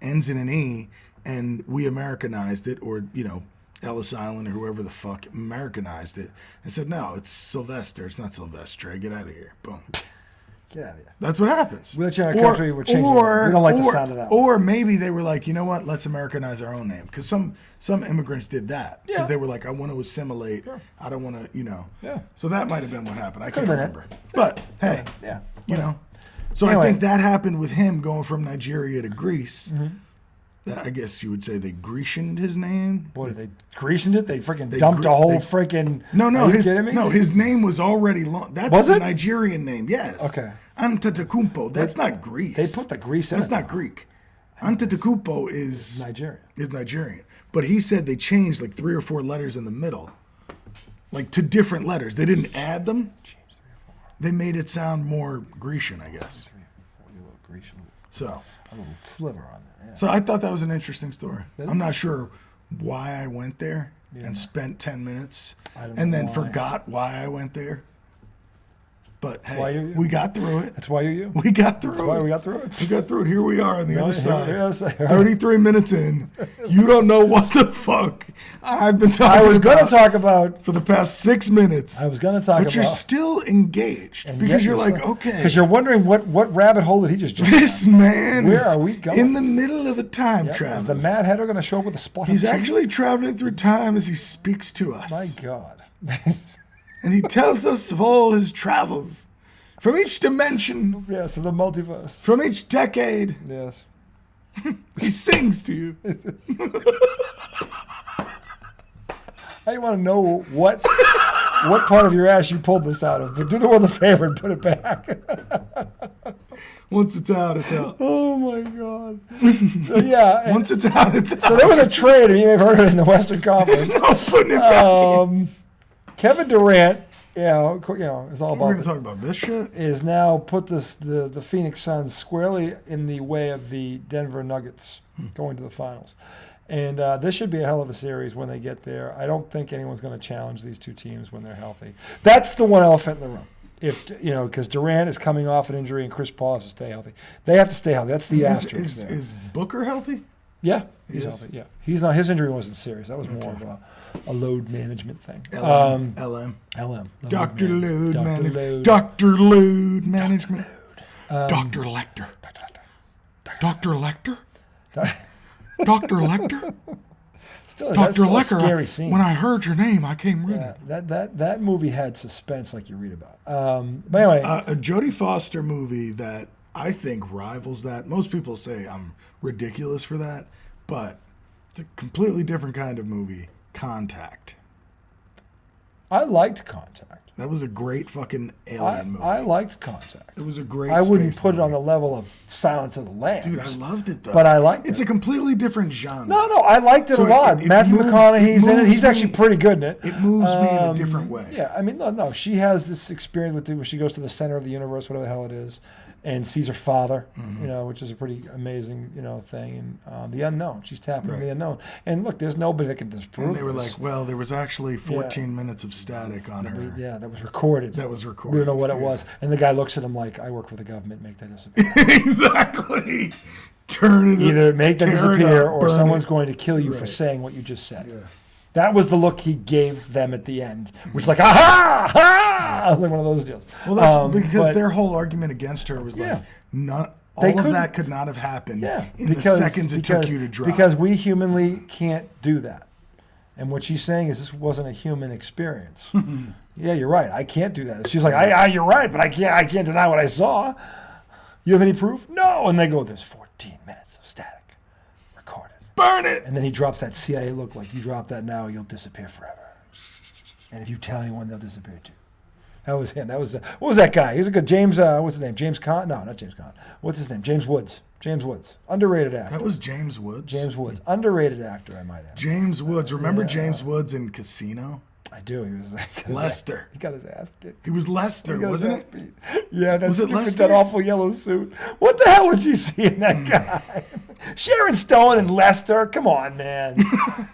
ends in an E, and we Americanized it, or, Ellis Island or whoever the fuck Americanized it, and said, no, it's Sylvester. It's not Silvestre. Get out of here. Boom. Get out of here. That's what happens. We let you in our country, we're changing it. We don't like the sound of that one. Or maybe they were like, you know what? Let's Americanize our own name. Because some immigrants did that. Because Yeah. they were like, I want to assimilate. Sure. I don't want to, Yeah. So that might have been what happened. I can't Could've been it. remember. But, hey, Yeah. So Anyway. I think that happened with him going from Nigeria to Greece. That, I guess you would say they Grecianed his name. Boy, did they Grecianed it? They freaking They dumped gre- a whole they- freaking. No, Are you his kidding me? no, his name was already long. That's Was the it? Nigerian name. Yes. Okay. Antetokounmpo. That's not Greece. They put the Greece in That's it, not though. Greek. Antetokounmpo is Nigerian. Nigerian. But he said they changed like 3 or 4 letters in the middle, like to different letters. They didn't add them. They made it sound more Grecian, I guess. Grecian. So. A little sliver on there. Yeah. So I thought that was an interesting story. Is I'm it? not sure why I went there Yeah. and spent 10 minutes I don't and know then why. forgot why I went there. But why hey, you're you. we got through it. That's why you're you. We got through That's it. why we got through it. We got through it. Here we are on the other side. Here we are. 33 minutes in. You don't know what the fuck I've been talking I was going to about talk about. for the past 6 minutes. I was going to talk about. But you're still engaged and because yet you're like, still- okay. Because you're wondering what rabbit hole did he just jump down? This man Where is are we going? in the middle of a time Yep. travel. Is the Mad Hatter going to show up with a spot? He's on the actually traveling through time as he speaks to us. My God. And he tells us of all his travels from each dimension, Yes, the multiverse. from each decade. Yes. He sings to you. I want to know what part of your ass you pulled this out of, but do the world a favor and put it back. Once it's out, it's out. Oh my God. So yeah. and Once it's out, it's out. so there was a trade, and you may have heard of it in the Western Conference. I'm putting it back in. Kevin Durant, it's all We're about going to talk about this shit? is now put the Phoenix Suns squarely in the way of the Denver Nuggets going to the finals. And this should be a hell of a series when they get there. I don't think anyone's going to challenge these two teams when they're healthy. That's the one elephant in the room. if because Durant is coming off an injury and Chris Paul has to stay healthy. They have to stay healthy. That's the asterisk. Is Booker healthy? Yeah, he's healthy. Yeah, he's not. His injury wasn't serious. That was more of a load management thing. LM. Dr. Load Management. Dr. Dr. Load Management. Dr. Lecter. Dr. Lecter. Dr. Lecter. Still, Dr. Lecter. Scary scene. When I heard your name, I came running. That movie had suspense, like you read about. But anyway, a Jodie Foster movie that I think rivals that. Most people say I'm ridiculous for that, but it's a completely different kind of movie. Contact. I liked Contact. That was a great fucking alien movie. I liked Contact. It was a great. I wouldn't put movie. it on the level of Silence of the Lambs. Dude, I loved it though. But I liked it. It's a completely different genre. No, I liked it a lot. Matthew McConaughey's in it. He's actually pretty good in it. It moves me in a different way. Yeah, I mean, no. She has this experience with when she goes to the center of the universe, whatever the hell it is, and sees her father, which is a pretty amazing, thing. And the unknown. She's tapping into the unknown. And look, there's nobody that can disprove And they were this. like, well, there was actually 14 minutes of static on her. Yeah, that was recorded. We don't know what it was. And the guy looks at him like, I work for the government, make that disappear. Exactly. Turn it Either make them disappear or someone's it. going to kill you for saying what you just said. Yeah. That was the look he gave them at the end, which is like, aha, ha, like one of those deals. Well, that's because their whole argument against her was Yeah. like, not all of that could not have happened in the seconds it took you to drop. Because we humanly can't do that. And what she's saying is this wasn't a human experience. Yeah, you're right. I can't do that. She's like, you're right, but I can't deny what I saw. You have any proof? No. And they go, there's 14 minutes of static. Recorded. Burn it! And then he drops that CIA look like, you drop that now, you'll disappear forever. And if you tell anyone, they'll disappear too. That was him. That was what was that guy? He's a good James. What's his name? James Caan? No, not James Caan. What's his name? James Woods. James Woods. Underrated actor. That was James Woods? James Woods. Underrated actor, I might add. James Woods. Remember James Woods in Casino? I do. He was like Lester. He got his ass kicked. He was Lester, wasn't it? Beat. Yeah, Was it Lester? that awful yellow suit. What the hell would you see in that guy? Sharon Stone and Lester. Come on, man.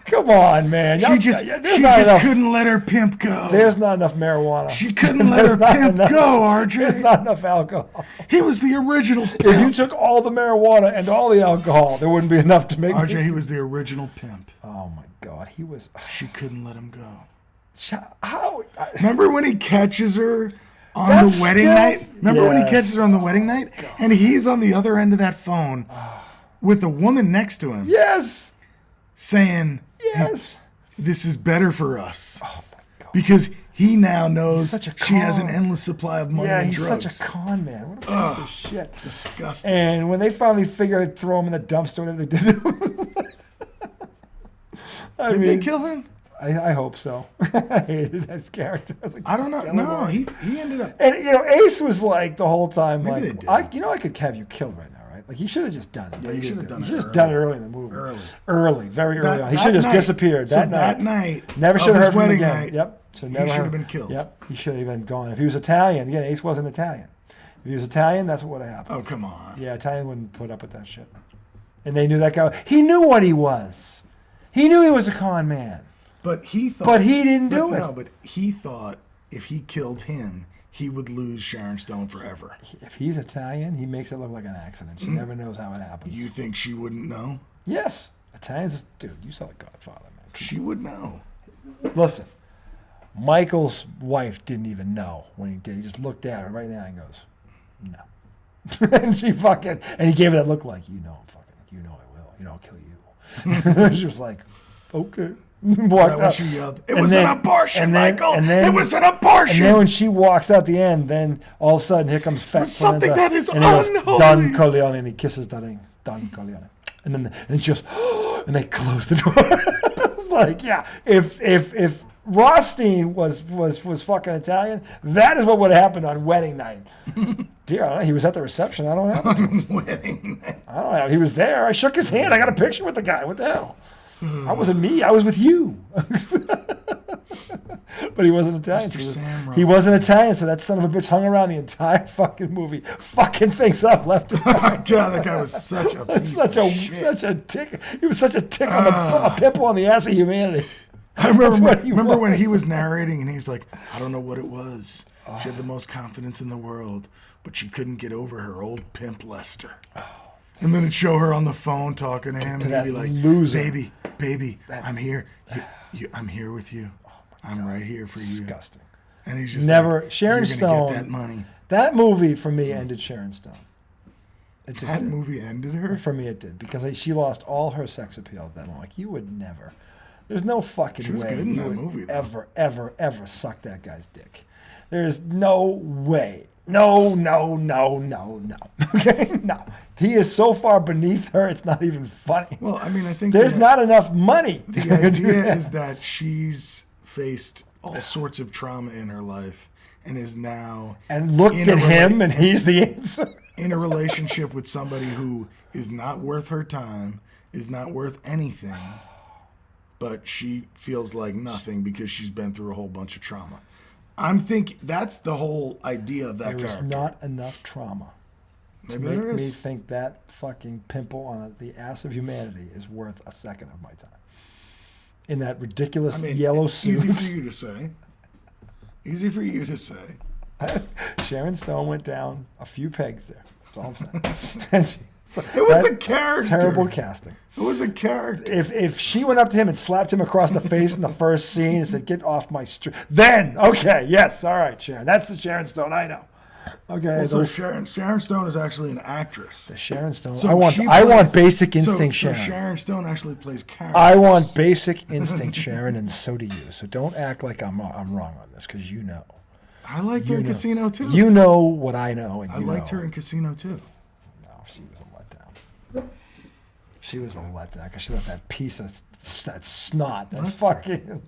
Come on, man. She just couldn't let her pimp go. There's not enough marijuana. She couldn't let her pimp go, RJ. There's not enough alcohol. He was the original pimp. If you took all the marijuana and all the alcohol, there wouldn't be enough to make RJ, he was the original pimp. Oh, my God. He was... She couldn't let him go. How? Remember when he catches her on the wedding night? Remember when he catches her on the wedding night? And he's on the other end of that phone with a woman next to him. Yes. Saying, yes, this is better for us. Oh, my God. Because he now knows she has an endless supply of money and drugs. Yeah, he's such a con man. What a piece of shit. Disgusting. And when they finally figured I'd throw him in the dumpster, whatever they did. Did they kill him? I hope so. I hated his character. I don't know. No, he ended up. And Ace was like the whole time, Maybe like, I could have you killed right now, right? Like he should have just done it. Yeah, he should have done it. He should have done it early in the movie. Very early on. He should have just disappeared that night. Never should have heard from him again. Night, yep. So never he should have been killed. Yep. He should have been gone. If he was Italian, again, Ace wasn't Italian. If he was Italian, that's what would have happened. Oh, come on. Yeah, Italian wouldn't put up with that shit. And they knew that guy. He knew what he was. He knew he was a con man. But he thought. But he didn't do it. No, but he thought if he killed him, he would lose Sharon Stone forever. If he's Italian, he makes it look like an accident. She never knows how it happens. You think she wouldn't know? Yes. Italians, dude, you saw The Godfather, man. She would know. Listen, Michael's wife didn't even know when he did. He just looked at her right now and goes, no. And she fucking, and he gave her that look like, you know I will. I'll kill you. She was like, okay. Walked out. She yelled, it was an abortion, Michael. It was an abortion. And then when she walks out the end, then all of a sudden here comes Fat something that is and he goes, unholy. Don Corleone, and he kisses Don Corleone. And she goes, and they close the door. It's like, yeah, if Rothstein was fucking Italian, that is what would have happened on wedding night. Dear, I don't know. He was at the reception. I don't know. Wedding night. I don't know. He was there. I shook his hand. I got a picture with the guy. What the hell? I wasn't me. I was with you. But he wasn't Italian. He wasn't Italian, so that son of a bitch hung around the entire fucking movie, fucking things up left and right. God, that guy was such a piece of shit. Such a tick. He was such a tick on a pimple on the ass of humanity. I remember when he was narrating and he's like, I don't know what it was. She had the most confidence in the world, but she couldn't get over her old pimp Lester. And then it'd show her on the phone talking to him, and he'd be like, loser. baby, I'm here. I'm here with you. I'm right here for you. Disgusting. And he's just never like, Sharon you're Stone. gonna get that money. That movie for me ended Sharon Stone. It just That did. movie ended her? For me, it did because she lost all her sex appeal at that moment. Like you would never. There's no fucking She was way good in you that would movie, though. ever suck that guy's dick. There's no way. No. Okay, no. He is so far beneath her. It's not even funny. Well, I mean, I think there's not enough money. The idea is that she's faced all sorts of trauma in her life and is now and look at him, and he's the answer. In a relationship with somebody who is not worth her time, is not worth anything, but she feels like nothing because she's been through a whole bunch of trauma. I'm thinking that's the whole idea of that character. There is not enough trauma to make me think that fucking pimple on the ass of humanity is worth a second of my time. In that ridiculous yellow suit. Easy for you to say. Easy for you to say. Sharon Stone went down a few pegs there. That's all I'm saying. It was a character. Terrible casting. It was a character. If she went up to him and slapped him across the face in the first scene and said, "Get off my street," then okay, yes, all right, Sharon. That's the Sharon Stone I know. Okay. So Sharon Stone is actually an actress. The Sharon Stone. So I want Basic Instinct Sharon. So Sharon Stone actually plays characters. I want Basic Instinct Sharon, and so do you. So don't act like I'm wrong on this, because you know. I liked her in Casino too. You know what I know, and I liked her in Casino too. No, she was a letdown. She was a letdown because she let that piece of that snot, that fucking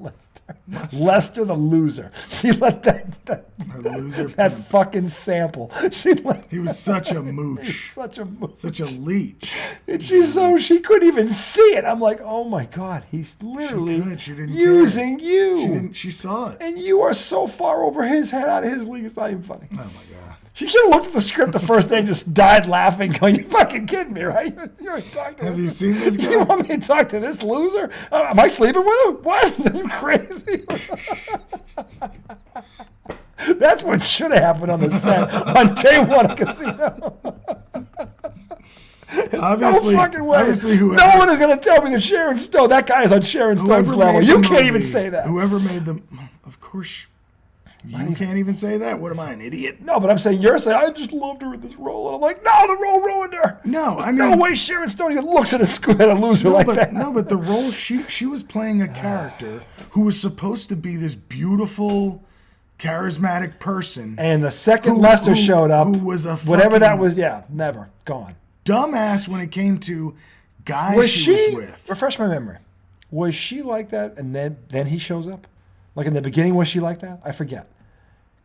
Lester the loser. She let that fucking sample. He was such a mooch. Such a leech. And she couldn't even see it. I'm like, oh my God, he's literally using you. She saw it. And you are so far over his head, out of his league, it's not even funny. Oh my God. She should have looked at the script the first day and just died laughing, going, you fucking kidding me, right? Have you seen this guy? You want me to talk to this loser? Am I sleeping with him? What? Are you crazy? That's what should have happened on the set on day one of Casino. Obviously, no fucking way. Whoever, no one is going to tell me that Sharon Stone, that guy is on Sharon Stone's level. You can't even say that. Whoever made them, of course. You can't even say that? What am I, an idiot? No, but I'm saying you're saying, I just loved her in this role. And I'm like, no, the role ruined her. No, There's no way Sharon Stone even looks at a loser like that. No, but the role, she was playing a character who was supposed to be this beautiful, charismatic person. And the second Lester showed up, who was a whatever that was, never, gone. Dumbass when it came to guys she was with. Refresh my memory. Was she like that and then he shows up? Like in the beginning, was she like that? I forget.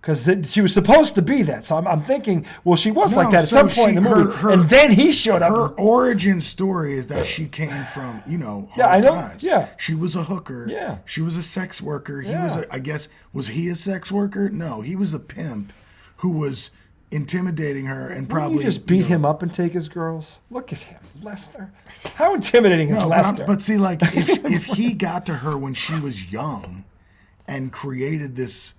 Because she was supposed to be that. So I'm thinking, well, she was like that at some point in the movie. And then he showed up. Her origin story is that she came from, hard I know. times. Yeah. She was a hooker. Yeah. She was a sex worker. He was, was he a sex worker? No, he was a pimp who was intimidating her and probably. You just beat him up and take his girls? Look at him, Lester. How intimidating is Lester? But see, like, if he got to her when she was young and created this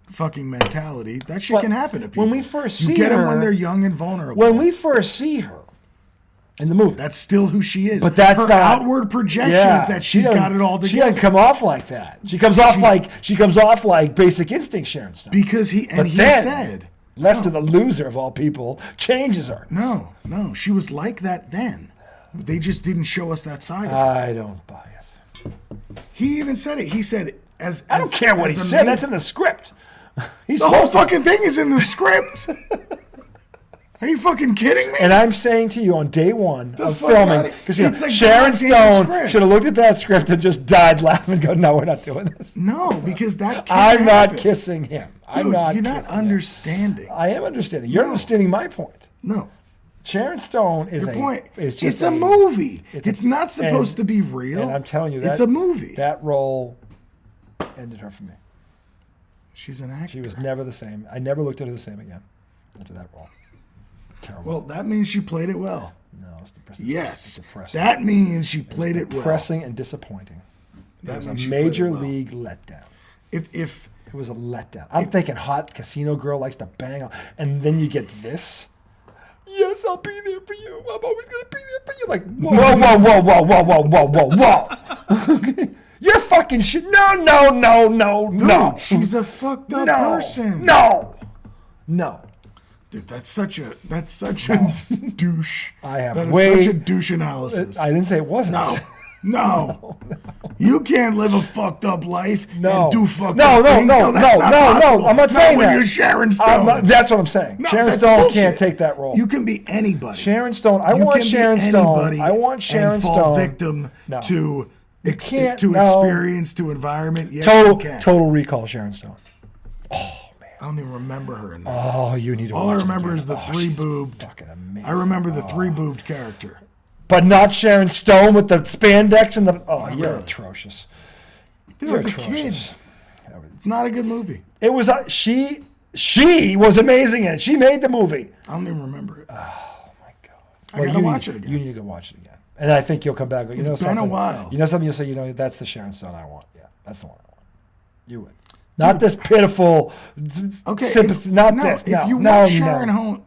fucking mentality, that shit can happen to people. When we first see her, you get them when they're young and vulnerable. When we first see her in the movie, that's still who she is. But that's her outward projection is that she's got it all together. She doesn't come off like that. She comes off like Basic Instinct Sharon Stone. Because he said Lester, the loser of all people, changes her. No, she was like that then. They just didn't show us that side of her. I don't buy it. He even said it. He said, I don't care what he said. That's in the script. The whole fucking thing is in the script. Are you fucking kidding me? And I'm saying to you on day one of filming, because Sharon Stone should have looked at that script and just died laughing and go, no, we're not doing this. No, because that can't I'm happen. not kissing him. Dude, you're not understanding. I am understanding. You're understanding my point. No. Sharon Stone is it's a movie. It's not supposed to be real. And I'm telling you, it's a movie. That role ended her for me. She's an actor. She was never the same. I never looked at her the same again after that role. Terrible. Well, that means she played it well. No, it's depressing. Yes, that means she played it well. Depressing and disappointing. It was a major league letdown. If It was a letdown. I'm thinking hot casino girl likes to bang on, and then you get this. Yes, I'll be there for you. I'm always gonna be there for you. Like whoa. You're fucking shit. No. dude, she's a fucked up person. No. Dude, that's such a douche. That's such a douche analysis. I didn't say it wasn't. No. You can't live a fucked up life and do fucked up things. No. I'm not saying that. When you're Sharon Stone. That's what I'm saying. No, Sharon that's Stone bullshit. can't take that role. You can be anybody. Sharon Stone. I want Sharon Stone. And fall victim to experience, to environment. Yes, Total Recall Sharon Stone. Oh, man. I don't even remember her in that. Oh, you need to All watch I remember it is the three-boobed. Fucking amazing. I remember the three-boobed character. But not Sharon Stone with the spandex and the... Oh, you're atrocious. Dude, as a kid. It's not a good movie. It was... She was amazing in it. She made the movie. I don't even remember it. Oh, my God. I gotta watch it again. You need to go watch it again. And I think you'll come back. It's been a while. You know something? You'll say, that's the Sharon Stone I want. Yeah, that's the one I want. You would. Not this pitiful sympathy. If you want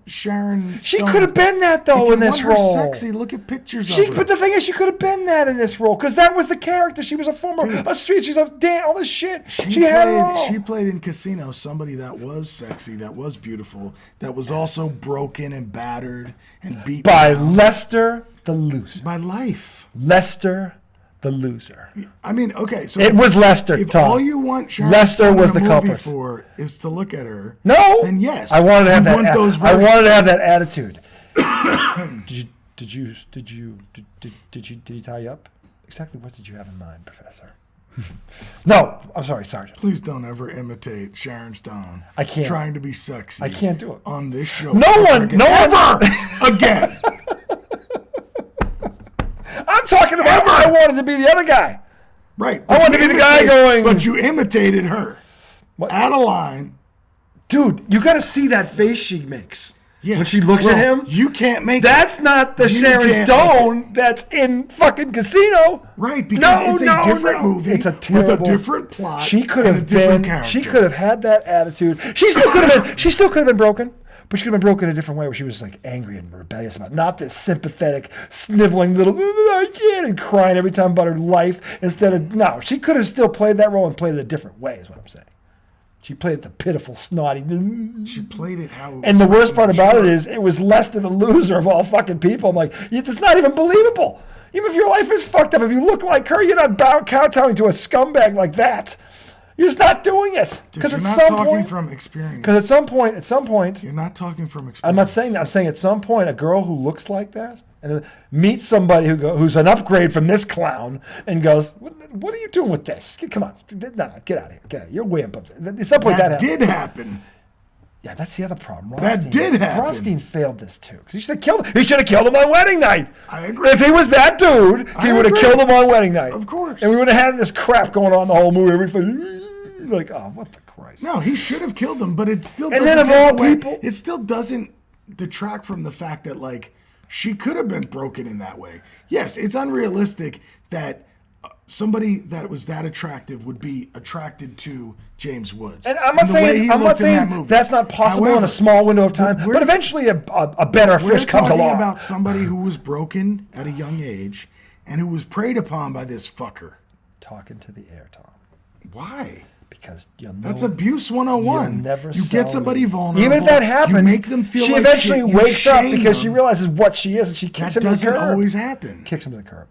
Sharon she Stone, could have been that, though, in this role. If you want her sexy, look at pictures of her. But the thing is, she could have been that in this role, because that was the character. She was a former street. She's all this shit. She played in Casino somebody that was sexy, that was beautiful, that was also broken and battered and beaten by Lester the loser. By life. Lester the loser. I mean, okay, so it was Lester. If Tom. all you want Sharon Lester Stone was in a the movie culprit for is to look at her, then yes, I wanted to have that. I wanted to have that attitude. Did he tie you up? Exactly what did you have in mind, Professor? No, I'm sorry, Sergeant. Please don't ever imitate Sharon Stone. I can't. Trying to be sexy. I can't do it on this show. No one again. I'm talking about I wanted to be the other guy. Right. I wanted to be the guy going. But you imitated her. What? Out of line. Dude, you got to see that face she makes. Yeah. When she looks at him. You can't make That's not the Sharon Stone that's in fucking Casino. Right, because it's a different movie. It's a terrible, with a different plot. She could have been. She could have had that attitude. She still could have been broken. But she could have been broken in a different way, where she was like angry and rebellious about, not this sympathetic, sniveling little, I can't, and crying every time about her life. No, she could have still played that role and played it a different way, is what I'm saying. She played it the pitiful, snotty. She played it how. And the worst part about it is, it was Lester the loser of all fucking people. I'm like, it's not even believable. Even if your life is fucked up, if you look like her, you're not kowtowing to a scumbag like that. You're just not doing it. Because you're not talking from experience. Because at some point, you're not talking from experience. I'm not saying that. I'm saying at some point, a girl who looks like that and meets somebody who's an upgrade from this clown and goes, "What are you doing with this? Come on, no, get out of here. Get out. You're way above it." At some point, that did happen. Yeah, that's the other problem. That did happen. Rothstein failed this too, because he should have killed him. He should have killed him on wedding night. I agree. If he was that dude, he would have killed him on wedding night. Of course. And we would have had this crap going on the whole movie. Everything like, oh, what the Christ? No, he should have killed him, but it still doesn't. And then of all people, it still doesn't detract from the fact that like she could have been broken in that way. Yes, it's unrealistic that somebody that was that attractive would be attracted to James Woods. And I'm not saying that's not possible. However, in a small window of time, but eventually a better fish comes along. We're talking about somebody who was broken at a young age and who was preyed upon by this fucker. Talking to the air, Tom. Why? Because that's abuse 101. You get somebody vulnerable. Even if that happens, you make them feel she like eventually wakes up because she them. realizes what she is, and she kicks him to the curb. That doesn't always happen. Kicks him to the curb.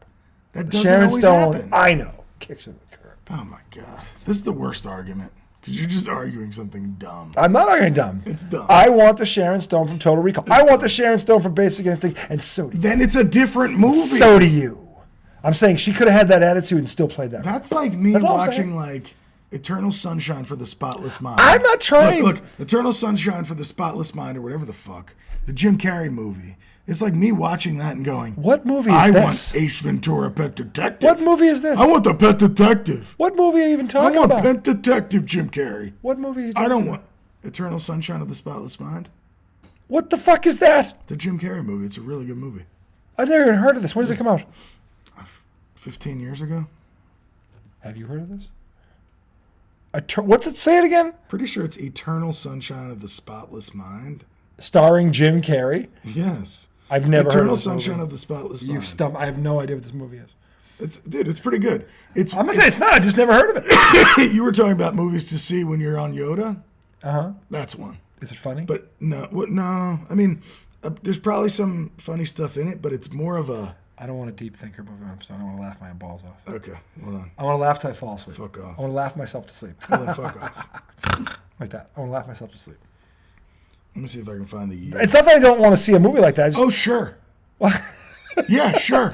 That doesn't Sharon always Stone, happen. I know. Kicks him to the curb. Oh my God. This is the worst argument. Because you're just arguing something dumb. I'm not arguing dumb. It's dumb. I want the Sharon Stone from Total Recall. I want the Sharon Stone from Basic Instinct, and so do you. Then it's a different movie. So do you. I'm saying she could have had that attitude and still played that. That's like me watching like Eternal Sunshine for the Spotless Mind. I'm not trying. Look, Eternal Sunshine for the Spotless Mind or whatever the fuck. The Jim Carrey movie. It's like me watching that and going, what movie is this? I want Ace Ventura, Pet Detective. What movie is this? I want the Pet Detective. What movie are you even talking about? I want Pet Detective, Jim Carrey. What movie are you talking about? I don't want Eternal Sunshine of the Spotless Mind. What the fuck is that? The Jim Carrey movie. It's a really good movie. I've never even heard of this. When did it come out? 15 years ago. Have you heard of this? What's it? Say it again. Pretty sure it's Eternal Sunshine of the Spotless Mind. Starring Jim Carrey. Yes. I've never heard Eternal of this Sunshine movie. of the Spotless Mind. You've stumped. I have no idea what this movie is. It's pretty good. I'm gonna say it's not. I just never heard of it. You were talking about movies to see when you're on Yoda. Uh-huh. That's one. Is it funny? But no, no. I mean, there's probably some funny stuff in it, but it's more of a. I don't want a deep thinker movie. So I don't want to laugh my balls off. Okay, hold on. I want to laugh till I fall asleep. Fuck off. I want to laugh myself to sleep. Well, then fuck off. Like that. I want to laugh myself to sleep. Let me see if I can find the year. It's not that I don't want to see a movie like that. I just, Oh, sure. Yeah, sure.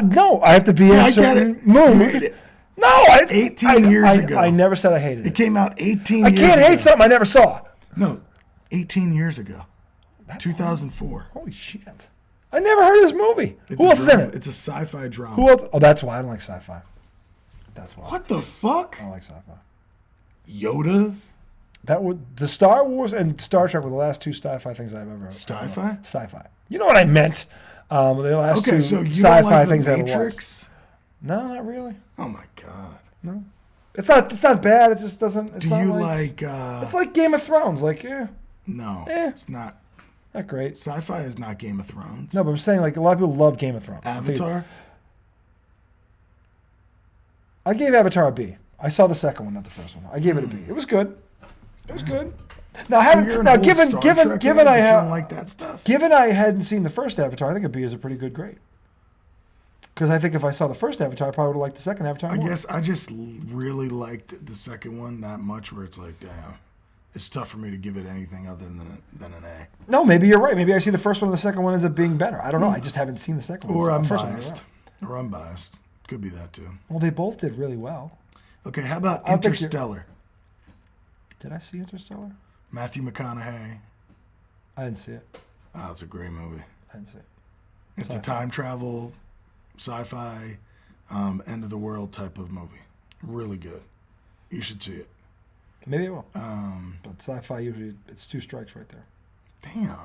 no, I have to be in a certain mood. You hate it. No, 18 years ago. I never said I hated It it. came out 18 I years can't ago. hate something I never saw. No, 18 years ago. 2004. Holy shit. I never heard of this movie. It's Who a else is in drama. it? It's a sci-fi drama. Who else? Oh, that's why I don't like sci-fi. That's why. What the fuck? I don't like sci-fi. Yoda? That would the Star Wars and Star Trek were the last two sci-fi things I've ever. Sci-fi? Sci-fi. You know what I meant? The last Okay, two so you sci-fi don't like things The I ever watched. Matrix? No, not really. Oh my god. No, it's not. It's not bad. It just doesn't. It's Do not you like? like? It's like Game of Thrones. Like, No, Eh. it's not. not great. Sci-fi is not Game of Thrones. No, but I'm saying like a lot of people love Game of Thrones. Avatar. I gave Avatar a B. I saw the second one, not the first one. I gave it a B. It was good. It was good. Now, So you're an old given Star given Trek given guy, I but you have don't like that stuff. given I hadn't seen the first Avatar, I think a B is a pretty good grade. Because I think if I saw the first Avatar, I probably would have liked the second Avatar I more. guess I just really liked the second one that much, where it's like, damn, it's tough for me to give it anything other than an A. No, maybe you're right. Maybe I see the first one and the second one ends up being better. I don't know. I just haven't seen the second one. Or so I'm the first one was biased. well. Or I'm biased. Could be that too. Well, they both did really well. Okay, how about I'll think you're- Interstellar? Did I see Interstellar? Matthew McConaughey. I didn't see it. Oh, it's a great movie. I didn't see it. It's a Sci-fi. time travel, sci-fi, end of the world type of movie. Really good. You should see it. Maybe it will. But sci-fi usually it's two strikes right there. Damn.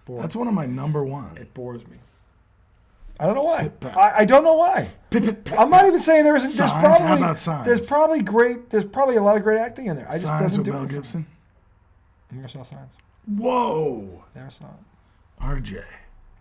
Boring. That's one of my number one. It bores me. I don't know why. Pip-pap. I don't know why. I'm not even saying there isn't. There's Signs? probably, How about Signs? There's probably a lot of great acting in there. I just Signs doesn't with do Mel it. Gibson. Never saw Signs. Whoa. Never saw it. RJ.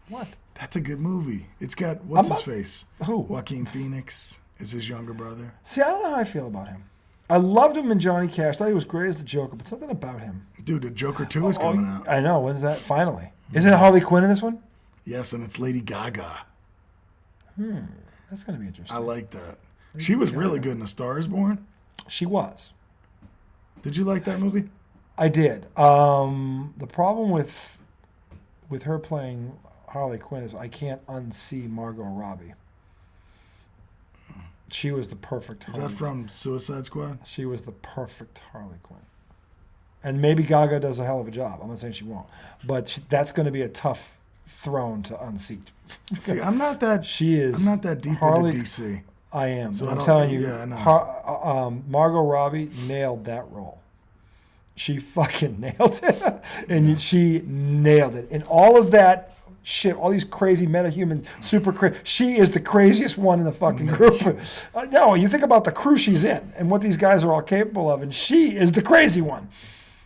What? That's a good movie. It's got, what's I'm his not- face? Who? Joaquin Phoenix is his younger brother. See, I don't know how I feel about him. I loved him in Johnny Cash. Thought he was great as the Joker, but something about him. Dude, the Joker 2 is coming out. I know. When's that? Finally. Isn't Harley Quinn in this one? Yes, and it's Lady Gaga. That's gonna be interesting. I like that. She was really good in A Star Is Born. She was. Did you like that movie? I did. The problem with her playing Harley Quinn is I can't unsee Margot Robbie. She was the perfect Is Harley. that from Suicide Squad? She was the perfect Harley Quinn. And maybe Gaga does a hell of a job. I'm not saying she won't. But that's going to be a tough throne to unseat. See, I'm not that. She is. I'm not that deep Harley, into DC. I am. So But I I'm don't- telling you, yeah, I know. Margot Robbie nailed that role. She fucking nailed it. And she nailed it. And all of that shit, all these crazy metahuman, super crazy. She is the craziest one in the fucking group. No, you think about the crew she's in and what these guys are all capable of, and she is the crazy one.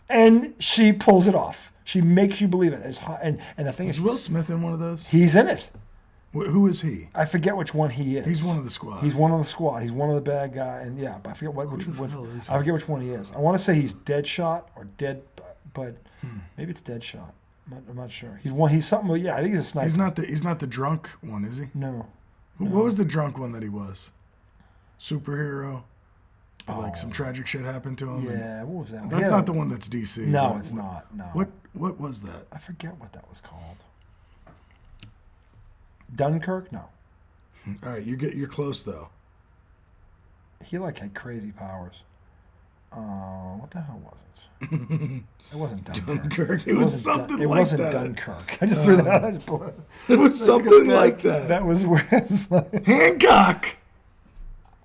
And she pulls it off. She makes you believe it. It's hot. And the thing Is is, Will Smith in one of those? he's in it. Who is he? I forget which one he is. He's one of the squad. He's one of the squad. He's one of the bad guy, and yeah, but I forget which hell is he? I forget which one he is. I want to say he's Deadshot or Dead, but maybe it's Deadshot. I'm not sure. He's something. Yeah, I think he's a sniper. He's not the drunk one, is he? No. What was the drunk one that he was? Superhero. But like some tragic shit happened to him. Yeah, what was that one? That's Yeah. not the one that's DC. No, but it's not. No. What was that? I forget what that was called. Dunkirk? No. All right, you're close though. He had crazy powers. What the hell was it? It wasn't Dunkirk. Dunkirk. It was something it like wasn't that. Dunkirk. I just threw that out. It was something like that. That was where it's like, Hancock.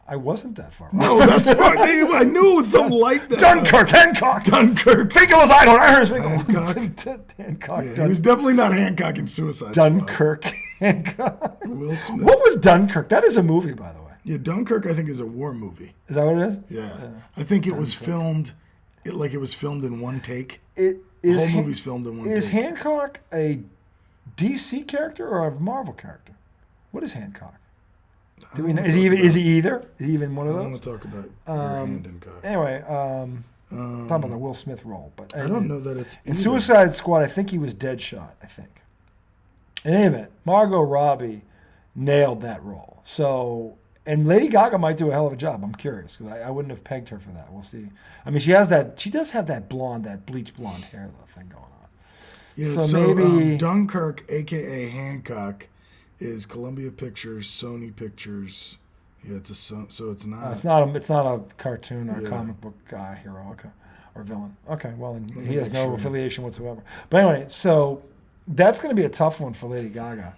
I wasn't that far. No, that's fine. I knew it was something like that. Dunkirk, Hancock. Dunkirk. Finkel is Idol. I heard Finkel. Hancock. Hancock. Yeah, he was definitely not Hancock in Suicide Squad. Dunkirk, Hancock. Will Smith. What was Dunkirk? That is a movie, by the way. Yeah, Dunkirk, I think, is a war movie. Is that what it is? Yeah. I think it was filmed, it was filmed in one take. The whole movie's filmed in one take. Is Hancock a DC character or a Marvel character? What is Hancock? Do we know? Is he either? Is he even one of those? I want to talk about your hand in cock. Anyway, talking about the Will Smith role, but I don't know that it's in Suicide Squad. I think he was Deadshot. I think. In any event, Margot Robbie nailed that role. So, and Lady Gaga might do a hell of a job. I'm curious because I wouldn't have pegged her for that. We'll see. I mean, she does have that bleach blonde hair thing going on. Yeah, so maybe Dunkirk, aka Hancock, is Columbia Pictures, Sony Pictures. Yeah, it's it's not. It's not a cartoon or a comic book hero, okay, or villain. Okay, well, then he has no affiliation whatsoever. But anyway, so that's going to be a tough one for Lady Gaga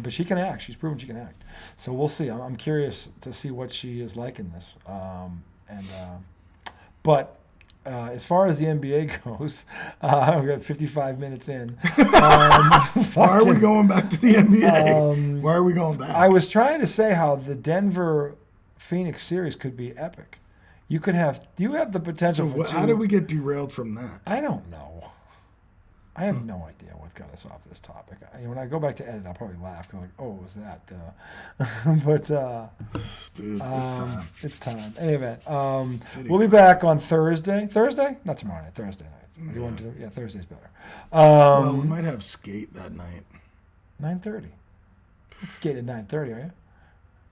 but she can act. She's proven she can act. So we'll see. I'm curious to see what she is like in this. But as far as the NBA goes, we've got 55 minutes in. Why are we going back to the NBA? Why are we going back? I was trying to say how the Denver Phoenix series could be epic. You have the potential for how did we get derailed from that? I don't know. I have no idea what got us off this topic. When I go back to edit, I'll probably laugh. Like, oh, it was that? But dude, it's time. It's time. Anyway, we'll be back on Thursday. Thursday? Not tomorrow night. Thursday night. Yeah. Thursday's better. Well, we might have skate that night. 9:30. Let's skate at 9:30, are you?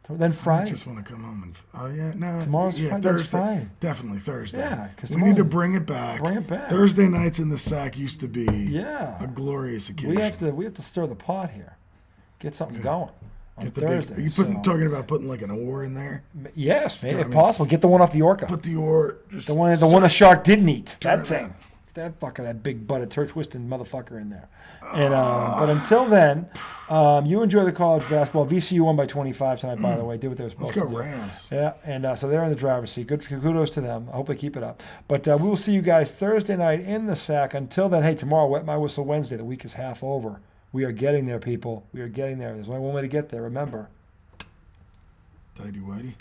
Then Friday. I just want to come home and tomorrow's Friday. Thursday. That's fine. Definitely Thursday. Yeah, because we need to bring it back. Thursday nights in the sack used to be a glorious occasion. We have to stir the pot here, get something going on Thursday. Are you talking about putting like an oar in there? Yes, if possible. Get the one off the orca. Put the oar. The one a shark didn't eat. That thing. That big butted twisting motherfucker in there. And but until then, you enjoy the college basketball. VCU won by 25 tonight, by the way. Did what they were supposed to do. Let's go Rams. Yeah, and so they're in the driver's seat. Good kudos to them. I hope they keep it up. But we will see you guys Thursday night in the sack. Until then, hey, tomorrow, Wet My Whistle Wednesday. The week is half over. We are getting there, people. We are getting there. There's only one way to get there. Remember. Tighty whitey.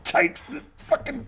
Tight. Fucking...